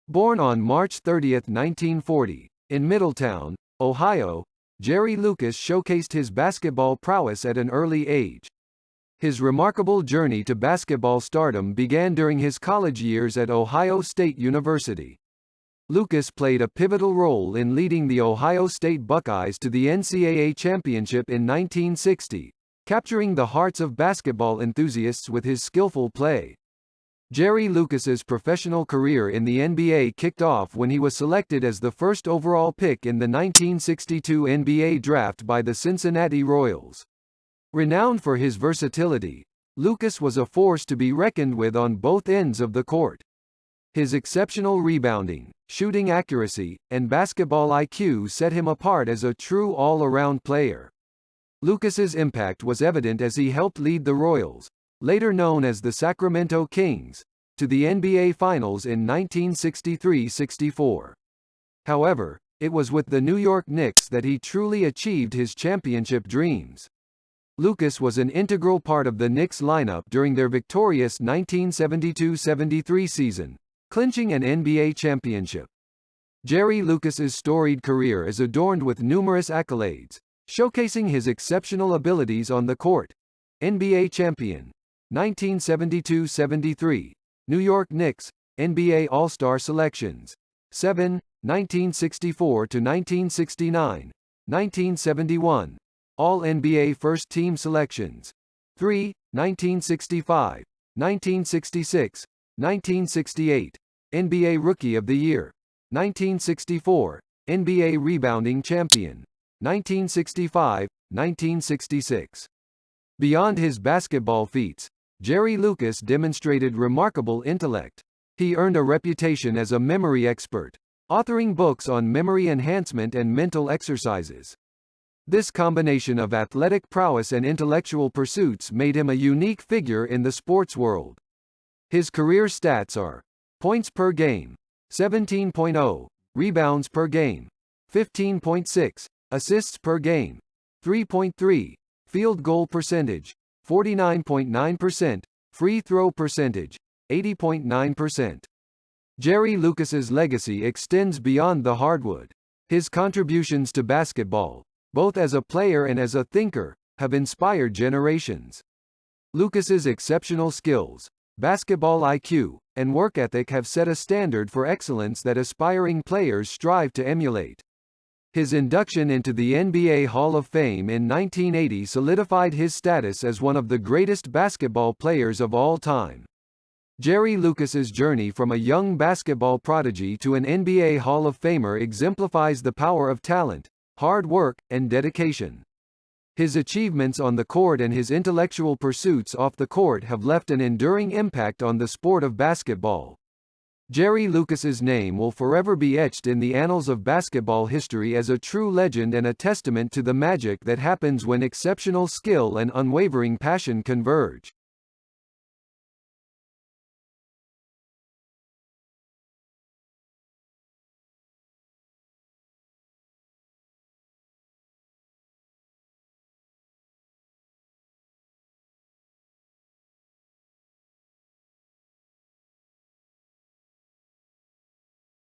Born on March 30, 1940, in Middletown, Ohio, Jerry Lucas showcased his basketball prowess at an early age. His remarkable journey to basketball stardom began during his college years at Ohio State University. Lucas played a pivotal role in leading the Ohio State Buckeyes to the NCAA championship in 1960, capturing the hearts of basketball enthusiasts with his skillful play. Jerry Lucas's professional career in the NBA kicked off when he was selected as the first overall pick in the 1962 NBA draft by the Cincinnati Royals. Renowned for his versatility, Lucas was a force to be reckoned with on both ends of the court. His exceptional rebounding, shooting accuracy, and basketball IQ set him apart as a true all-around player. Lucas's impact was evident as he helped lead the Royals, later known as the Sacramento Kings, to the NBA Finals in 1963-64. However, it was with the New York Knicks that he truly achieved his championship dreams. Lucas was an integral part of the Knicks lineup during their victorious 1972-73 season, clinching an NBA championship. Jerry Lucas's storied career is adorned with numerous accolades, showcasing his exceptional abilities on the court. NBA champion, 1972-73, New York Knicks, NBA All-Star selections, 7, 1964-1969, 1971, All-NBA First Team selections, 3, 1965, 1966, 1968, NBA Rookie of the Year, 1964, NBA Rebounding Champion, 1965, 1966. Beyond his basketball feats, Jerry Lucas demonstrated remarkable intellect. He earned a reputation as a memory expert, authoring books on memory enhancement and mental exercises. This combination of athletic prowess and intellectual pursuits made him a unique figure in the sports world. His career stats are: points per game, 17.0, rebounds per game, 15.6, assists per game, 3.3, field goal percentage, 49.9%, free throw percentage, 80.9%. Jerry Lucas's legacy extends beyond the hardwood. His contributions to basketball, both as a player and as a thinker, have inspired generations. Lucas's exceptional skills, basketball IQ, and work ethic have set a standard for excellence that aspiring players strive to emulate. His induction into the NBA Hall of Fame in 1980 solidified his status as one of the greatest basketball players of all time. Jerry Lucas's journey from a young basketball prodigy to an NBA Hall of Famer exemplifies the power of talent, hard work, and dedication. His achievements on the court and his intellectual pursuits off the court have left an enduring impact on the sport of basketball. Jerry Lucas's name will forever be etched in the annals of basketball history as a true legend and a testament to the magic that happens when exceptional skill and unwavering passion converge.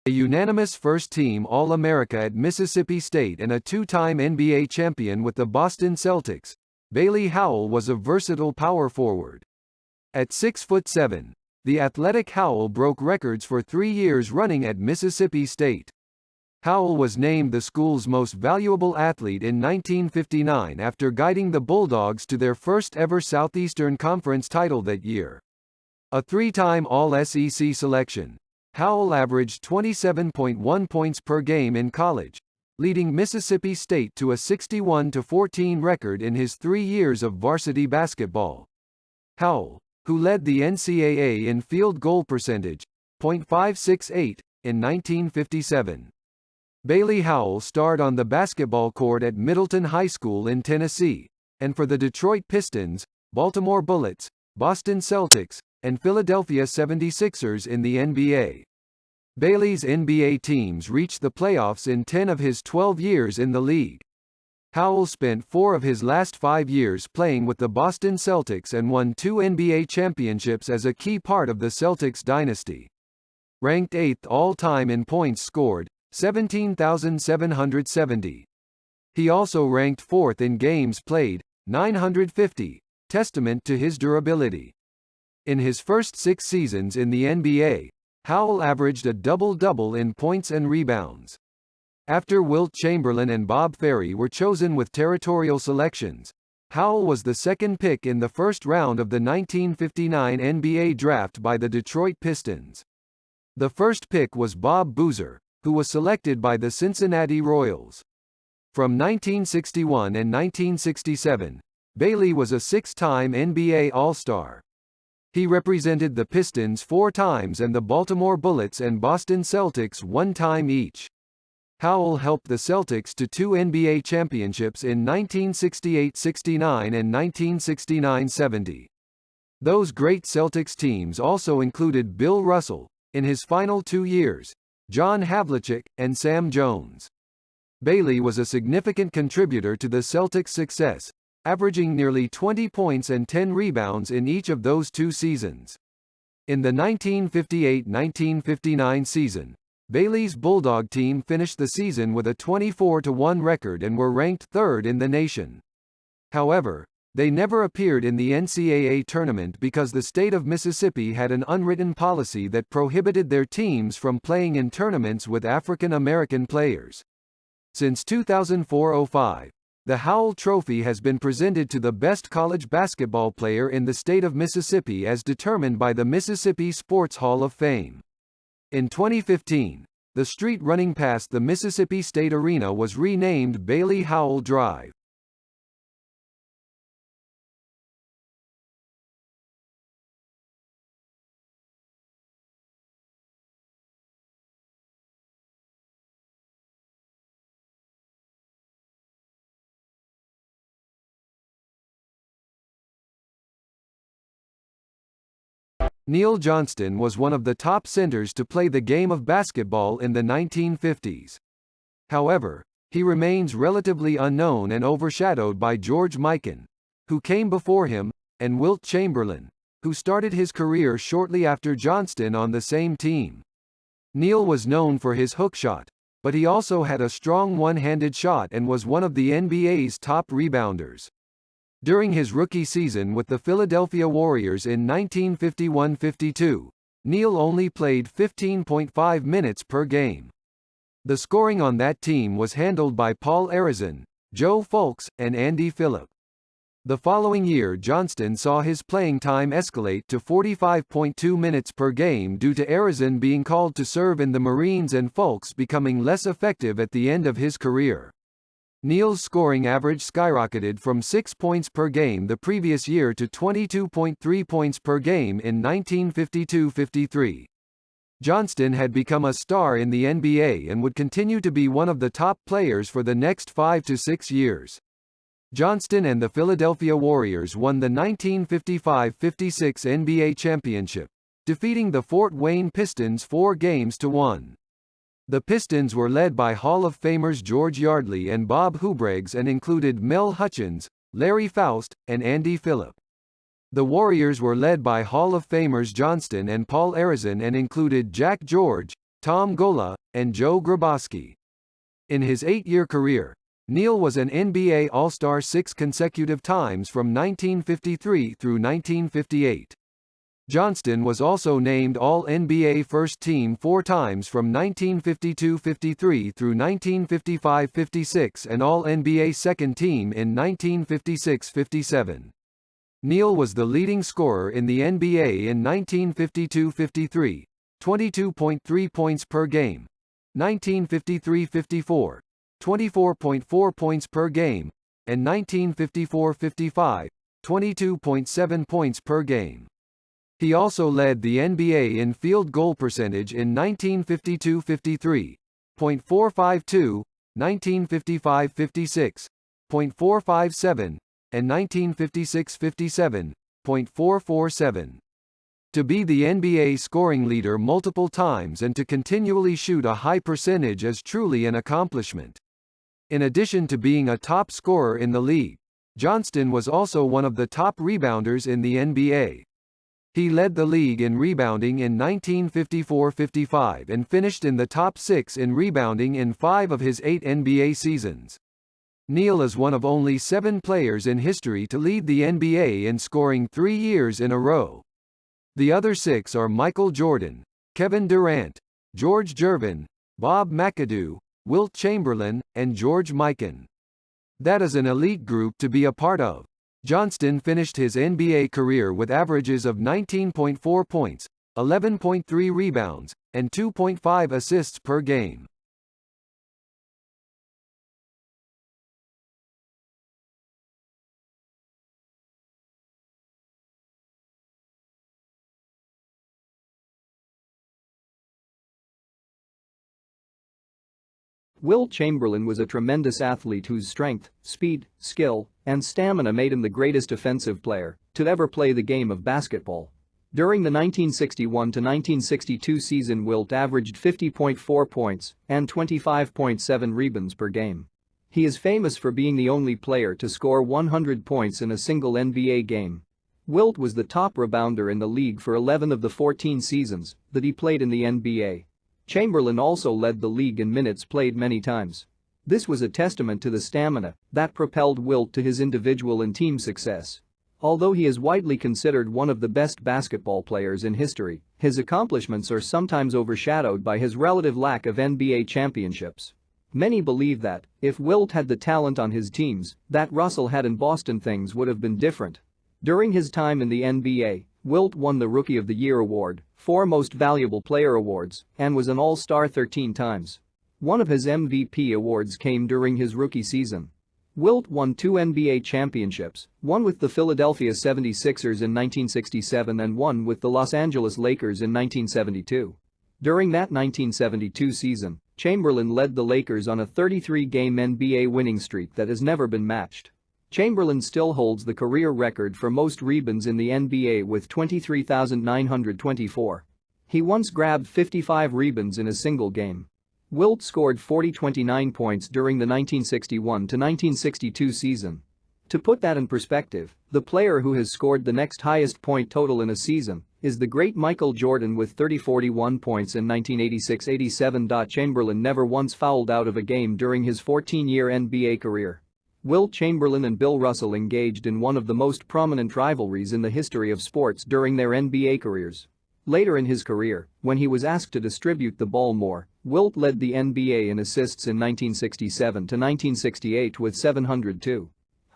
A unanimous first-team All-America at Mississippi State and a two-time NBA champion with the Boston Celtics, Bayy Howell was a versatile power forward. At 6'7", the athletic Howell broke records for 3 years running at Mississippi State. Howell was named the school's most valuable athlete in 1959 after guiding the Bulldogs to their first-ever Southeastern Conference title that year. A three-time All-SEC selection, Howell averaged 27.1 points per game in college, leading Mississippi State to a 61-14 record in his 3 years of varsity basketball. Howell, who led the NCAA in field goal percentage, .568, in 1957. Bayy Howell starred on the basketball court at Middleton High School in Tennessee, and for the Detroit Pistons, Baltimore Bullets, Boston Celtics, and Philadelphia 76ers in the NBA. Bayly's NBA teams reached the playoffs in 10 of his 12 years in the league. Howell spent 4 of his last 5 years playing with the Boston Celtics and won 2 NBA championships as a key part of the Celtics dynasty. Ranked 8th all-time in points scored, 17,770. He also ranked 4th in games played, 950, testament to his durability. In his first 6 seasons in the NBA, Howell averaged a double-double in points and rebounds. After Wilt Chamberlain and Bob Ferry were chosen with territorial selections, Howell was the second pick in the first round of the 1959 NBA draft by the Detroit Pistons. The first pick was Bob Boozer, who was selected by the Cincinnati Royals. From 1961 and 1967, Bayly was a 6-time NBA All-Star. He represented the Pistons 4 times and the Baltimore Bullets and Boston Celtics 1 time each. Howell helped the Celtics to 2 NBA championships in 1968-69 and 1969-70. Those great Celtics teams also included Bill Russell, in his final 2 years, John Havlicek, and Sam Jones. Bayly was a significant contributor to the Celtics' success, averaging nearly 20 points and 10 rebounds in each of those 2 seasons. In the 1958-1959 season, Bayly's Bulldog team finished the season with a 24-1 record and were ranked 3rd in the nation. However, they never appeared in the NCAA tournament because the state of Mississippi had an unwritten policy that prohibited their teams from playing in tournaments with African American players. Since 2004-05, The Howell Trophy has been presented to the best college basketball player in the state of Mississippi as determined by the Mississippi Sports Hall of Fame. In 2015, the street running past the Mississippi State Arena was renamed Bayy Howell Drive. Neal Johnston was one of the top centers to play the game of basketball in the 1950s. However, he remains relatively unknown and overshadowed by George Mikan, who came before him, and Wilt Chamberlain, who started his career shortly after Johnston on the same team. Neal was known for his hook shot, but he also had a strong one-handed shot and was one of the NBA's top rebounders. During his rookie season with the Philadelphia Warriors in 1951-52, Neal only played 15.5 minutes per game. The scoring on that team was handled by Paul Arizon, Joe Fulks, and Andy Phillip. The following year Johnston saw his playing time escalate to 45.2 minutes per game due to Arizon being called to serve in the Marines and Fulks becoming less effective at the end of his career. Neal's scoring average skyrocketed from 6 points per game the previous year to 22.3 points per game in 1952-53. Johnston had become a star in the NBA and would continue to be one of the top players for the next 5 to 6 years. Johnston and the Philadelphia Warriors won the 1955-56 NBA championship, defeating the Fort Wayne Pistons 4-1. The Pistons were led by Hall of Famers George Yardley and Bob Houbreggs and included Mel Hutchins, Larry Faust, and Andy Phillip. The Warriors were led by Hall of Famers Johnston and Paul Arizon and included Jack George, Tom Goola, and Joe Grabowski. In his 8-year career, Neal was an NBA All-Star 6 consecutive times from 1953 through 1958. Johnston was also named All-NBA First Team 4 times from 1952-53 through 1955-56 and All-NBA Second Team in 1956-57. Neal was the leading scorer in the NBA in 1952-53, 22.3 points per game, 1953-54, 24.4 points per game, and 1954-55, 22.7 points per game. He also led the NBA in field goal percentage in 1952-53, .452, 1955-56, .457, and 1956-57, .447. To be the NBA scoring leader multiple times and to continually shoot a high percentage is truly an accomplishment. In addition to being a top scorer in the league, Johnston was also one of the top rebounders in the NBA. He led the league in rebounding in 1954-55 and finished in the top 6 in rebounding in 5 of his 8 NBA seasons. Neal is one of only 7 players in history to lead the NBA in scoring 3 years in a row. The other 6 are Michael Jordan, Kevin Durant, George Gervin, Bob McAdoo, Wilt Chamberlain, and George Mikan. That is an elite group to be a part of. Johnston finished his NBA career with averages of 19.4 points, 11.3 rebounds, and 2.5 assists per game. Wilt Chamberlain was a tremendous athlete whose strength, speed, skill, and stamina made him the greatest offensive player to ever play the game of basketball. During the 1961-1962 season, Wilt averaged 50.4 points and 25.7 rebounds per game. He is famous for being the only player to score 100 points in a single NBA game. Wilt was the top rebounder in the league for 11 of the 14 seasons that he played in the NBA. Chamberlain also led the league in minutes played many times. This was a testament to the stamina that propelled Wilt to his individual and team success. Although he is widely considered one of the best basketball players in history, his accomplishments are sometimes overshadowed by his relative lack of NBA championships. Many believe that, if Wilt had the talent on his teams that Russell had in Boston, things would have been different. During his time in the NBA, Wilt won the Rookie of the Year award, 4 Most Valuable Player awards, and was an All-Star 13 times. One of his MVP awards came during his rookie season. Wilt won 2 NBA championships, one with the Philadelphia 76ers in 1967 and one with the Los Angeles Lakers in 1972. During that 1972 season, Chamberlain led the Lakers on a 33-game NBA winning streak that has never been matched. Chamberlain still holds the career record for most rebounds in the NBA with 23,924. He once grabbed 55 rebounds in a single game. Wilt scored 29 points during the 1961-1962 season. To put that in perspective, the player who has scored the next highest point total in a season is the great Michael Jordan with 41 points in 1986-87. Chamberlain never once fouled out of a game during his 14-year NBA career. Wilt Chamberlain and Bill Russell engaged in one of the most prominent rivalries in the history of sports during their NBA careers. Later in his career, when he was asked to distribute the ball more, Wilt led the NBA in assists in 1967-1968 with 702.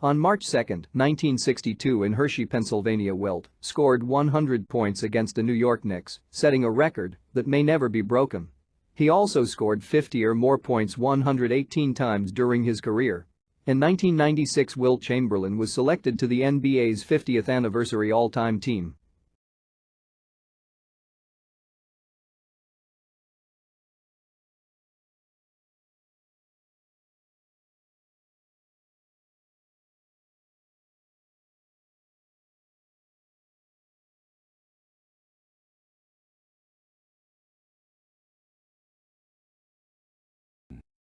On March 2, 1962 in Hershey, Pennsylvania, Wilt scored 100 points against the New York Knicks, setting a record that may never be broken. He also scored 50 or more points 118 times during his career. In 1996, Wilt Chamberlain was selected to the NBA's 50th anniversary all-time team.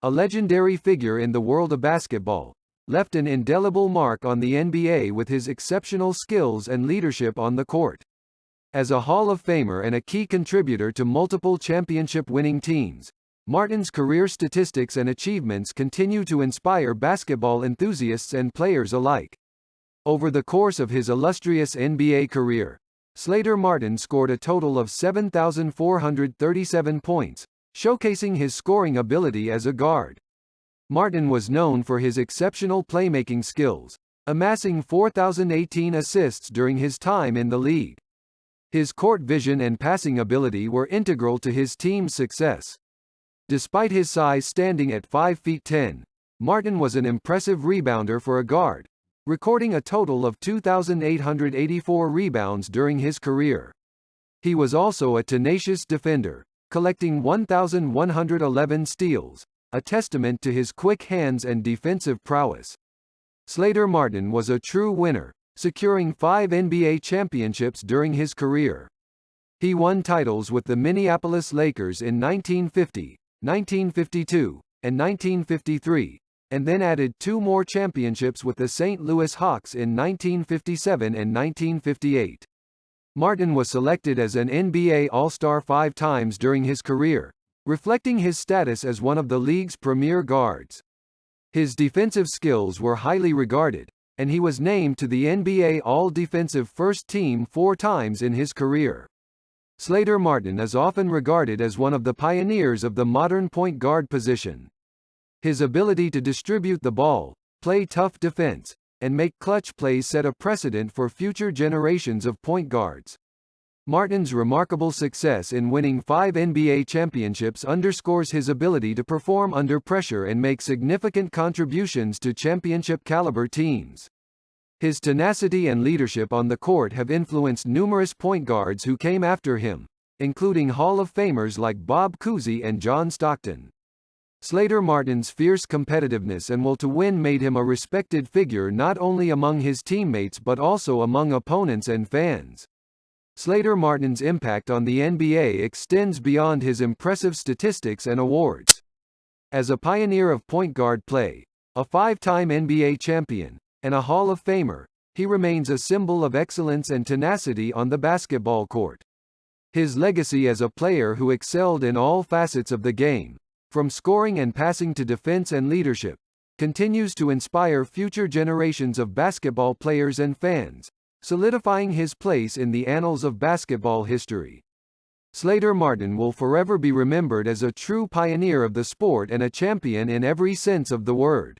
A legendary figure in the world of basketball, left an indelible mark on the NBA with his exceptional skills and leadership on the court. As a Hall of Famer and a key contributor to multiple championship-winning teams, Martin's career statistics and achievements continue to inspire basketball enthusiasts and players alike. Over the course of his illustrious NBA career, Slater Martin scored a total of 7,437 points, showcasing his scoring ability as a guard. Martin was known for his exceptional playmaking skills, amassing 4,018 assists during his time in the league. His court vision and passing ability were integral to his team's success. Despite his size standing at 5 feet 10, Martin was an impressive rebounder for a guard, recording a total of 2,884 rebounds during his career. He was also a tenacious defender, collecting 1,111 steals, a testament to his quick hands and defensive prowess. Slater Martin was a true winner, securing 5 NBA championships during his career. He won titles with the Minneapolis Lakers in 1950, 1952, and 1953, and then added 2 more championships with the St. Louis Hawks in 1957 and 1958. Martin was selected as an NBA All-Star 5 times during his career, reflecting his status as one of the league's premier guards. His defensive skills were highly regarded, and he was named to the NBA All-Defensive First Team 4 times in his career. Slater Martin is often regarded as one of the pioneers of the modern point guard position. His ability to distribute the ball, play tough defense, and make clutch plays set a precedent for future generations of point guards. Martin's remarkable success in winning 5 NBA championships underscores his ability to perform under pressure and make significant contributions to championship-caliber teams. His tenacity and leadership on the court have influenced numerous point guards who came after him, including Hall of Famers like Bob Cousy and John Stockton. Slater Martin's fierce competitiveness and will to win made him a respected figure not only among his teammates but also among opponents and fans. Slater Martin's impact on the NBA extends beyond his impressive statistics and awards. As a pioneer of point guard play, a 5-time NBA champion, and a Hall of Famer, he remains a symbol of excellence and tenacity on the basketball court. His legacy as a player who excelled in all facets of the game, from scoring and passing to defense and leadership, continues to inspire future generations of basketball players and fans, solidifying his place in the annals of basketball history. Slater-Martin will forever be remembered as a true pioneer of the sport and a champion in every sense of the word.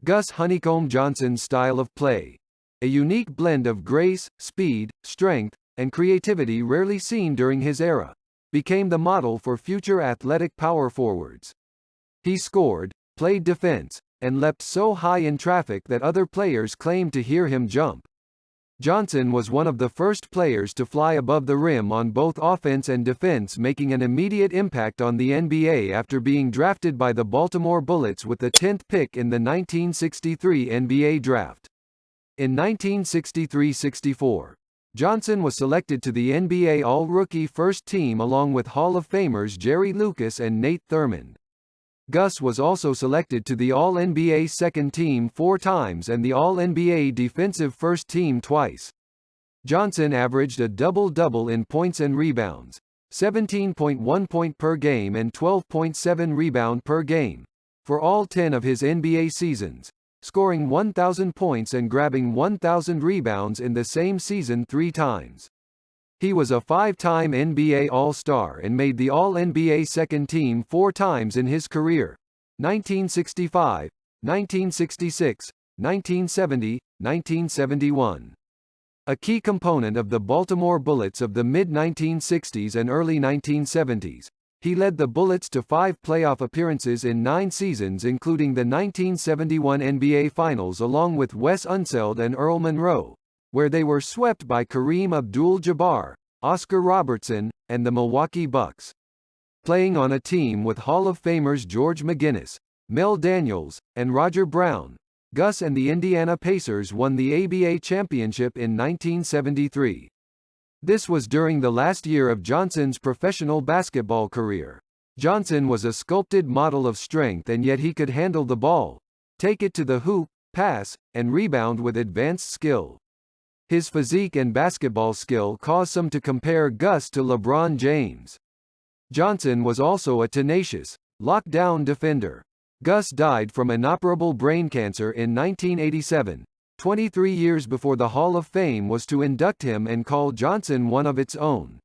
Gus Honeycomb Johnson's style of play. A unique blend of grace, speed, strength, and creativity rarely seen during his era, became the model for future athletic power forwards. He scored, played defense, and leapt so high in traffic that other players claimed to hear him jump. Johnson was one of the first players to fly above the rim on both offense and defense, making an immediate impact on the NBA after being drafted by the Baltimore Bullets with the 10th pick in the 1963 NBA draft. In 1963-64, Johnson was selected to the NBA All-Rookie First Team along with Hall of Famers Jerry Lucas and Nate Thurmond. Gus was also selected to the All-NBA Second Team 4 times and the All-NBA Defensive First Team twice. Johnson averaged a double-double in points and rebounds, 17.1 point per game and 12.7 rebound per game, for all 10 of his NBA seasons, scoring 1,000 points and grabbing 1,000 rebounds in the same season 3 times. He was a 5-time NBA All-Star and made the All-NBA Second Team 4 times in his career: 1965, 1966, 1970, 1971. A key component of the Baltimore Bullets of the mid-1960s and early 1970s, he led the Bullets to 5 playoff appearances in 9 seasons, including the 1971 NBA Finals along with Wes Unseld and Earl Monroe, where they were swept by Kareem Abdul-Jabbar, Oscar Robertson, and the Milwaukee Bucks. Playing on a team with Hall of Famers George McGinnis, Mel Daniels, and Roger Brown, Gus and the Indiana Pacers won the ABA championship in 1973. This was during the last year of Johnson's professional basketball career. Johnson was a sculpted model of strength, and yet he could handle the ball, take it to the hoop, pass, and rebound with advanced skill. His physique and basketball skill caused some to compare Gus to LeBron James. Johnson was also a tenacious, lockdown defender. Gus died from inoperable brain cancer in 1987, 23 years before the Hall of Fame was to induct him and call Johnson one of its own.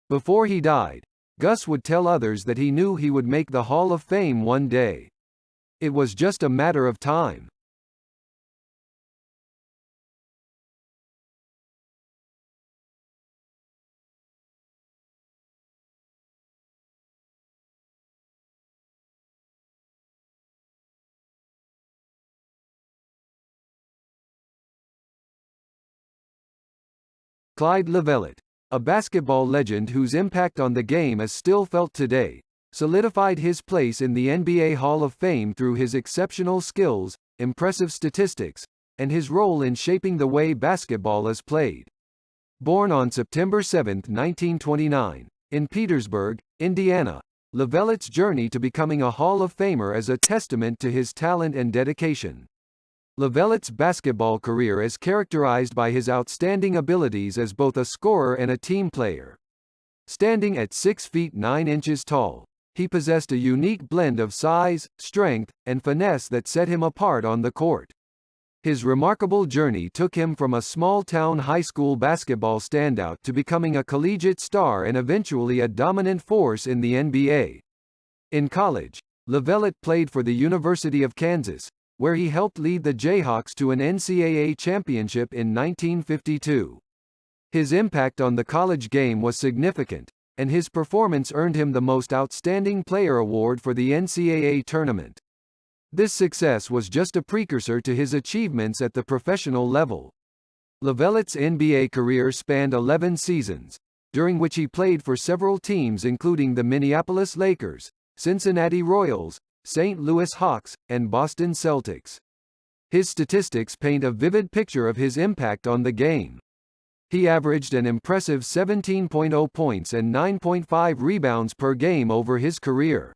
Before he died, Gus would tell others that he knew he would make the Hall of Fame one day. It was just a matter of time. Clyde Lovellette, a basketball legend whose impact on the game is still felt today, solidified his place in the NBA Hall of Fame through his exceptional skills, impressive statistics, and his role in shaping the way basketball is played. Born on September 7, 1929, in Petersburg, Indiana, Lovellette's journey to becoming a Hall of Famer is a testament to his talent and dedication. Lovellette's basketball career is characterized by his outstanding abilities as both a scorer and a team player. Standing at 6 feet 9 inches tall, he possessed a unique blend of size, strength, and finesse that set him apart on the court. His remarkable journey took him from a small-town high school basketball standout to becoming a collegiate star and eventually a dominant force in the NBA. In college, Lovellette played for the University of Kansas, where he helped lead the Jayhawks to an NCAA championship in 1952. His impact on the college game was significant, and his performance earned him the Most Outstanding Player award for the NCAA tournament. This success was just a precursor to his achievements at the professional level. Lovellette's NBA career spanned 11 seasons, during which he played for several teams including the Minneapolis Lakers, Cincinnati Royals, St. Louis Hawks, and Boston Celtics. His statistics paint a vivid picture of his impact on the game. He averaged an impressive 17.0 points and 9.5 rebounds per game over his career.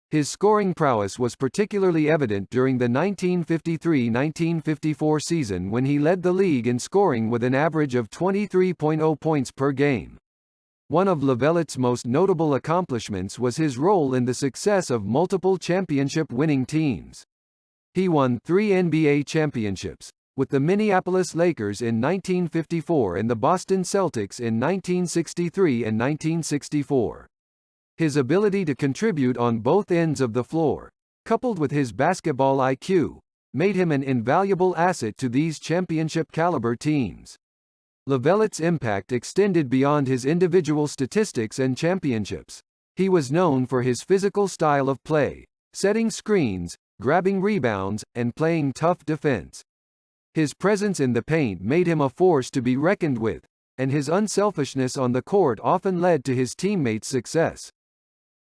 His scoring prowess was particularly evident during the 1953-1954 season when he led the league in scoring with an average of 23.0 points per game. One of Levellet's most notable accomplishments was his role in the success of multiple championship-winning teams. He won 3 NBA championships, with the Minneapolis Lakers in 1954 and the Boston Celtics in 1963 and 1964. His ability to contribute on both ends of the floor, coupled with his basketball IQ, made him an invaluable asset to these championship-caliber teams. Levellet's impact extended beyond his individual statistics and championships. He was known for his physical style of play, setting screens, grabbing rebounds, and playing tough defense. His presence in the paint made him a force to be reckoned with, and his unselfishness on the court often led to his teammates' success.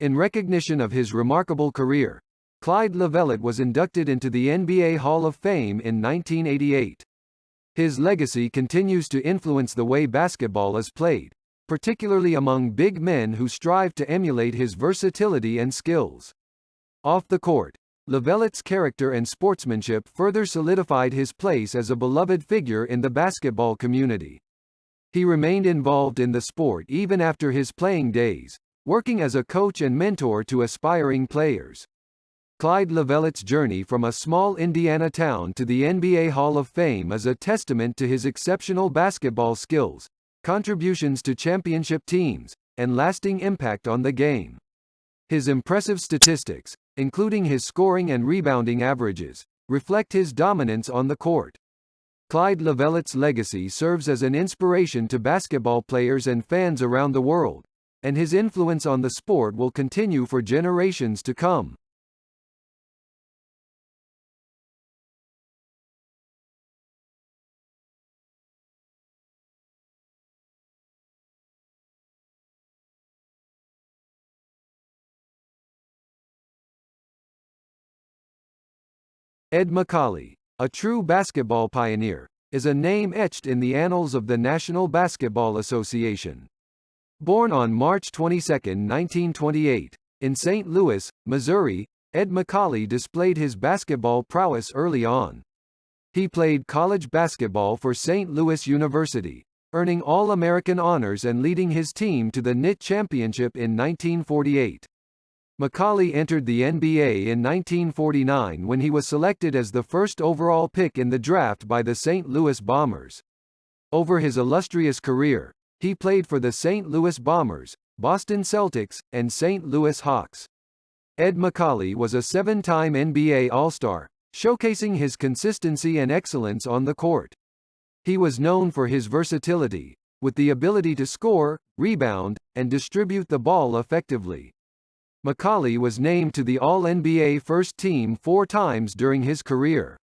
In recognition of his remarkable career, Clyde Lovellette was inducted into the NBA Hall of Fame in 1988. His legacy continues to influence the way basketball is played, particularly among big men who strive to emulate his versatility and skills. Off the court, Levellette's character and sportsmanship further solidified his place as a beloved figure in the basketball community. He remained involved in the sport even after his playing days, working as a coach and mentor to aspiring players. Clyde Lovellette's journey from a small Indiana town to the NBA Hall of Fame is a testament to his exceptional basketball skills, contributions to championship teams, and lasting impact on the game. His impressive statistics, including his scoring and rebounding averages, reflect his dominance on the court. Clyde Lovellette's legacy serves as an inspiration to basketball players and fans around the world, and his influence on the sport will continue for generations to come. Ed Macauley, a true basketball pioneer, is a name etched in the annals of the National Basketball Association. Born on March 22, 1928, in St. Louis, Missouri, Ed Macauley displayed his basketball prowess early on. He played college basketball for St. Louis University, earning All-American honors and leading his team to the NIT championship in 1948. Macauley entered the NBA in 1949 when he was selected as the first overall pick in the draft by the St. Louis Bombers. Over his illustrious career, he played for the St. Louis Bombers, Boston Celtics, and St. Louis Hawks. Ed Macauley was a 7-time NBA All-Star, showcasing his consistency and excellence on the court. He was known for his versatility, with the ability to score, rebound, and distribute the ball effectively. Macauley was named to the All-NBA First Team 4 times during his career.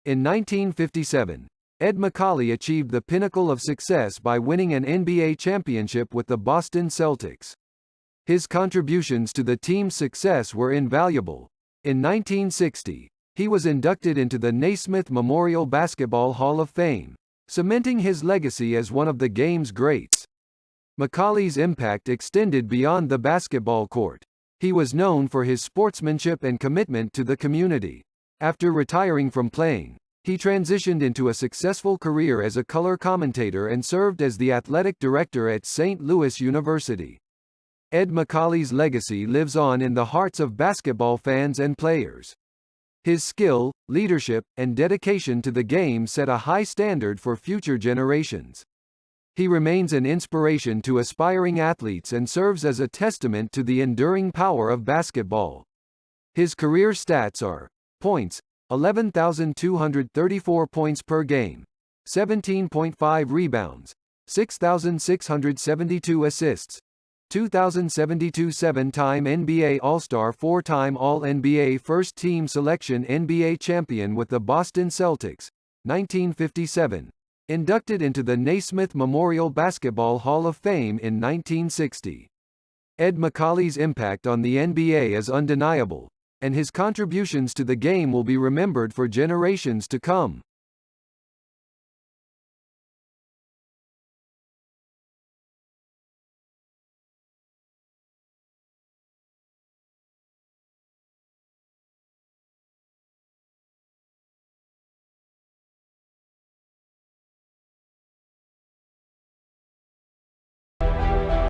In 1957, Ed Macauley achieved the pinnacle of success by winning an NBA championship with the Boston Celtics. His contributions to the team's success were invaluable. In 1960, he was inducted into the Naismith Memorial Basketball Hall of Fame, cementing his legacy as one of the game's greats. Macaulay's impact extended beyond the basketball court. He was known for his sportsmanship and commitment to the community. After retiring from playing, he transitioned into a successful career as a color commentator and served as the athletic director at St. Louis University. Ed Macaulay's legacy lives on in the hearts of basketball fans and players. His skill, leadership, and dedication to the game set a high standard for future generations. He remains an inspiration to aspiring athletes and serves as a testament to the enduring power of basketball. His career stats are: points, 11,234 points per game, 17.5 rebounds, 6,672 assists, 2,072 7-time NBA All-Star, 4-time All-NBA First Team Selection, NBA champion with the Boston Celtics, 1957. Inducted into the Naismith Memorial Basketball Hall of Fame in 1960. Ed Macaulay's impact on the NBA is undeniable, and his contributions to the game will be remembered for generations to come.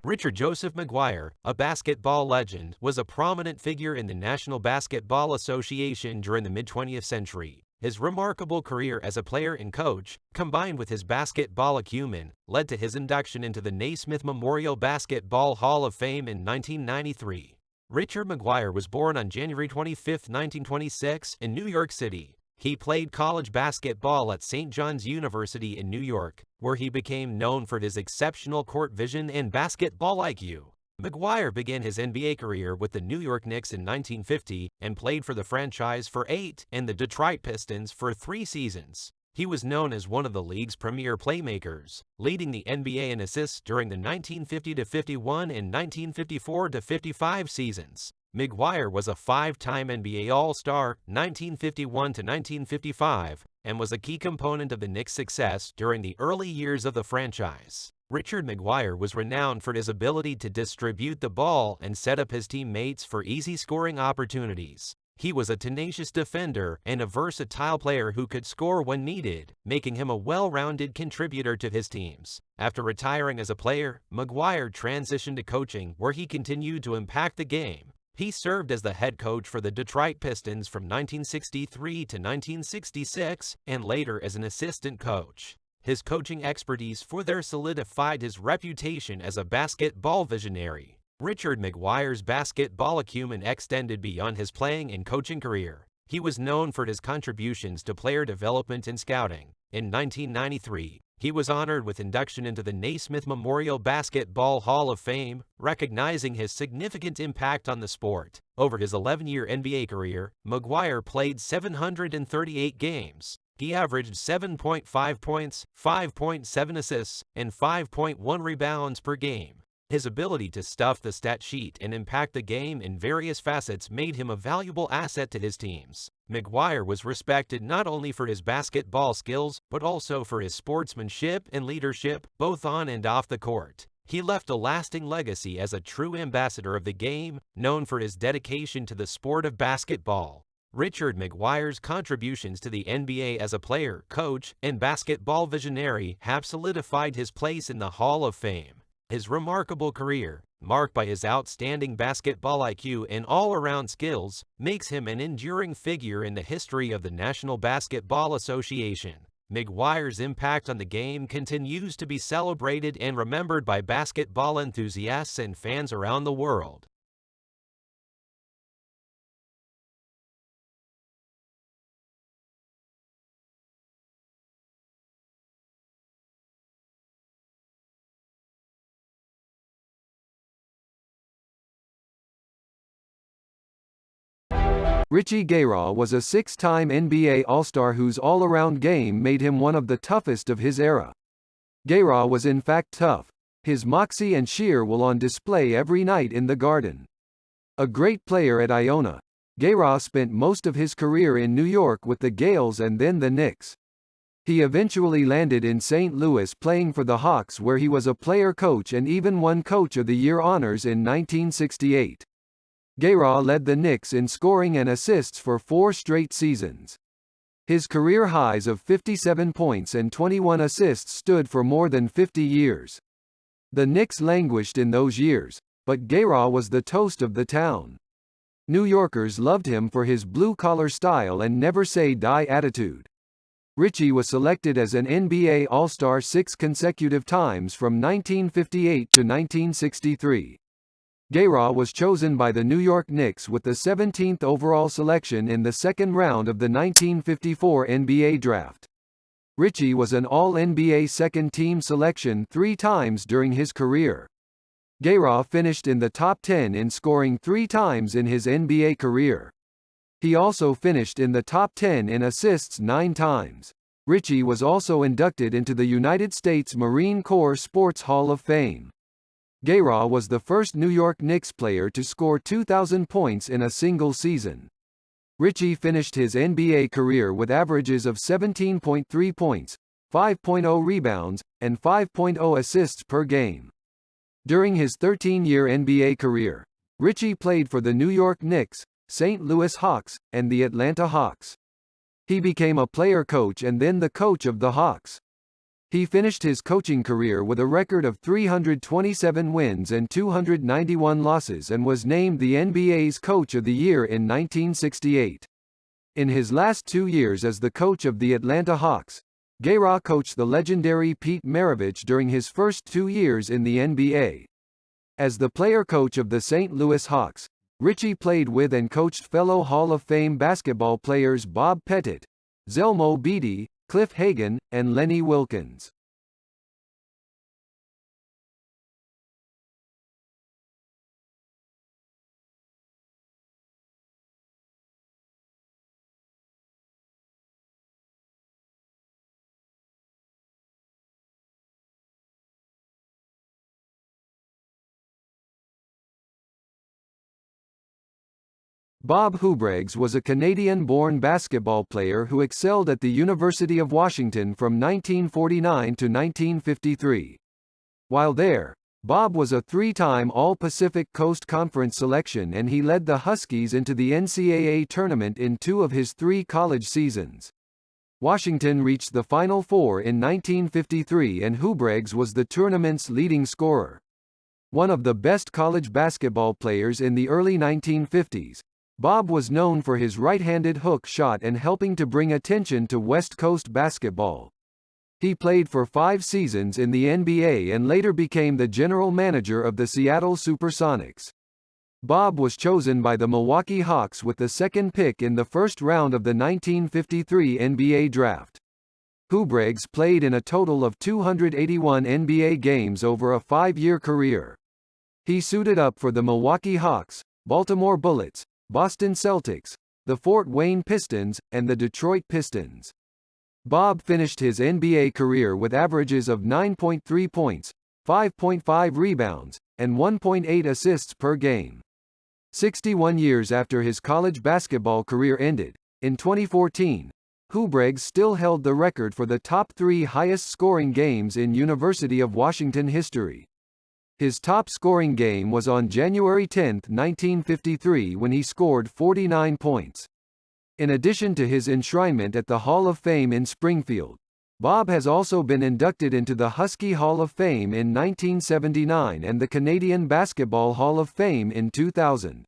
Richard Joseph McGuire, a basketball legend, was a prominent figure in the National Basketball Association during the mid-20th century. His remarkable career as a player and coach, combined with his basketball acumen, led to his induction into the Naismith Memorial Basketball Hall of Fame in 1993. Richard McGuire was born on January 25, 1926, in New York City. He played college basketball at St. John's University in New York, where he became known for his exceptional court vision and basketball IQ. McGuire began his NBA career with the New York Knicks in 1950 and played for the franchise for 8 and the Detroit Pistons for 3 seasons. He was known as one of the league's premier playmakers, leading the NBA in assists during the 1950-51 and 1954-55 seasons. McGuire was a 5-time NBA All-Star, 1951-1955, and was a key component of the Knicks' success during the early years of the franchise. Richard McGuire was renowned for his ability to distribute the ball and set up his teammates for easy scoring opportunities. He was a tenacious defender and a versatile player who could score when needed, making him a well-rounded contributor to his teams. After retiring as a player, McGuire transitioned to coaching, where he continued to impact the game. He served as the head coach for the Detroit Pistons from 1963 to 1966 and later as an assistant coach. His coaching expertise further solidified his reputation as a basketball visionary. Richard McGuire's basketball acumen extended beyond his playing and coaching career. He was known for his contributions to player development and scouting. In 1993, he was honored with induction into the Naismith Memorial Basketball Hall of Fame, recognizing his significant impact on the sport. Over his 11-year NBA career, McGuire played 738 games. He averaged 7.5 points, 5.7 assists, and 5.1 rebounds per game. His ability to stuff the stat sheet and impact the game in various facets made him a valuable asset to his teams. McGuire was respected not only for his basketball skills, but also for his sportsmanship and leadership, both on and off the court. He left a lasting legacy as a true ambassador of the game, known for his dedication to the sport of basketball. Richard McGuire's contributions to the NBA as a player, coach, and basketball visionary have solidified his place in the Hall of Fame. His remarkable career, marked by his outstanding basketball IQ and all-around skills, makes him an enduring figure in the history of the National Basketball Association. McGuire's impact on the game continues to be celebrated and remembered by basketball enthusiasts and fans around the world. Richie Gayraw was a 6-time NBA All-Star whose all-around game made him one of the toughest of his era. Gayraw was in fact tough. His moxie and sheer will on display every night in the Garden. A great player at Iona, Gayraw spent most of his career in New York with the Gales and then the Knicks. He eventually landed in St. Louis playing for the Hawks, where he was a player-coach and even won Coach of the Year honors in 1968. Gayraw led the Knicks in scoring and assists for 4 straight seasons. His career highs of 57 points and 21 assists stood for more than 50 years. The Knicks languished in those years, but Gayraw was the toast of the town. New Yorkers loved him for his blue-collar style and never-say-die attitude. Richie was selected as an NBA All-Star 6 consecutive times from 1958 to 1963. Gayraw was chosen by the New York Knicks with the 17th overall selection in the second round of the 1954 NBA draft. Richie was an All-NBA second-team selection 3 times during his career. Gayraw finished in the top 10 in scoring 3 times in his NBA career. He also finished in the top 10 in assists 9 times. Richie was also inducted into the United States Marine Corps Sports Hall of Fame. Gayraw was the first New York Knicks player to score 2,000 points in a single season. Richie finished his NBA career with averages of 17.3 points, 5.0 rebounds, and 5.0 assists per game. During his 13-year NBA career, Richie played for the New York Knicks, St. Louis Hawks, and the Atlanta Hawks. He became a player coach and then the coach of the Hawks. He finished his coaching career with a record of 327 wins and 291 losses and was named the NBA's Coach of the Year in 1968. In his last 2 years as the coach of the Atlanta Hawks, Greer coached the legendary Pete Maravich during his first 2 years in the NBA. As the player-coach of the St. Louis Hawks, Ritchie played with and coached fellow Hall of Fame basketball players Bob Pettit, Zelmo Bey, Cliff Hagen, and Lenny Wilkens. Bob Houbreggs was a Canadian-born basketball player who excelled at the University of Washington from 1949 to 1953. While there, Bob was a 3-time All-Pacific Coast Conference selection and he led the Huskies into the NCAA tournament in 2 of his 3 college seasons. Washington reached the Final Four in 1953 and Houbreggs was the tournament's leading scorer. One of the best college basketball players in the early 1950s, Bob was known for his right-handed hook shot and helping to bring attention to West Coast basketball. He played for 5 seasons in the NBA and later became the general manager of the Seattle Supersonics. Bob was chosen by the Milwaukee Hawks with the 2nd pick in the first round of the 1953 NBA draft. Houbreggs played in a total of 281 NBA games over a 5-year career. He suited up for the Milwaukee Hawks, Baltimore Bullets, Boston Celtics, the Fort Wayne Pistons, and the Detroit Pistons. Bob finished his NBA career with averages of 9.3 points, 5.5 rebounds, and 1.8 assists per game. 61 years after his college basketball career ended, in 2014, Houbreggs still held the record for the top 3 highest-scoring games in University of Washington history. His top-scoring game was on January 10, 1953 when he scored 49 points. In addition to his enshrinement at the Hall of Fame in Springfield, Bob has also been inducted into the Husky Hall of Fame in 1979 and the Canadian Basketball Hall of Fame in 2000.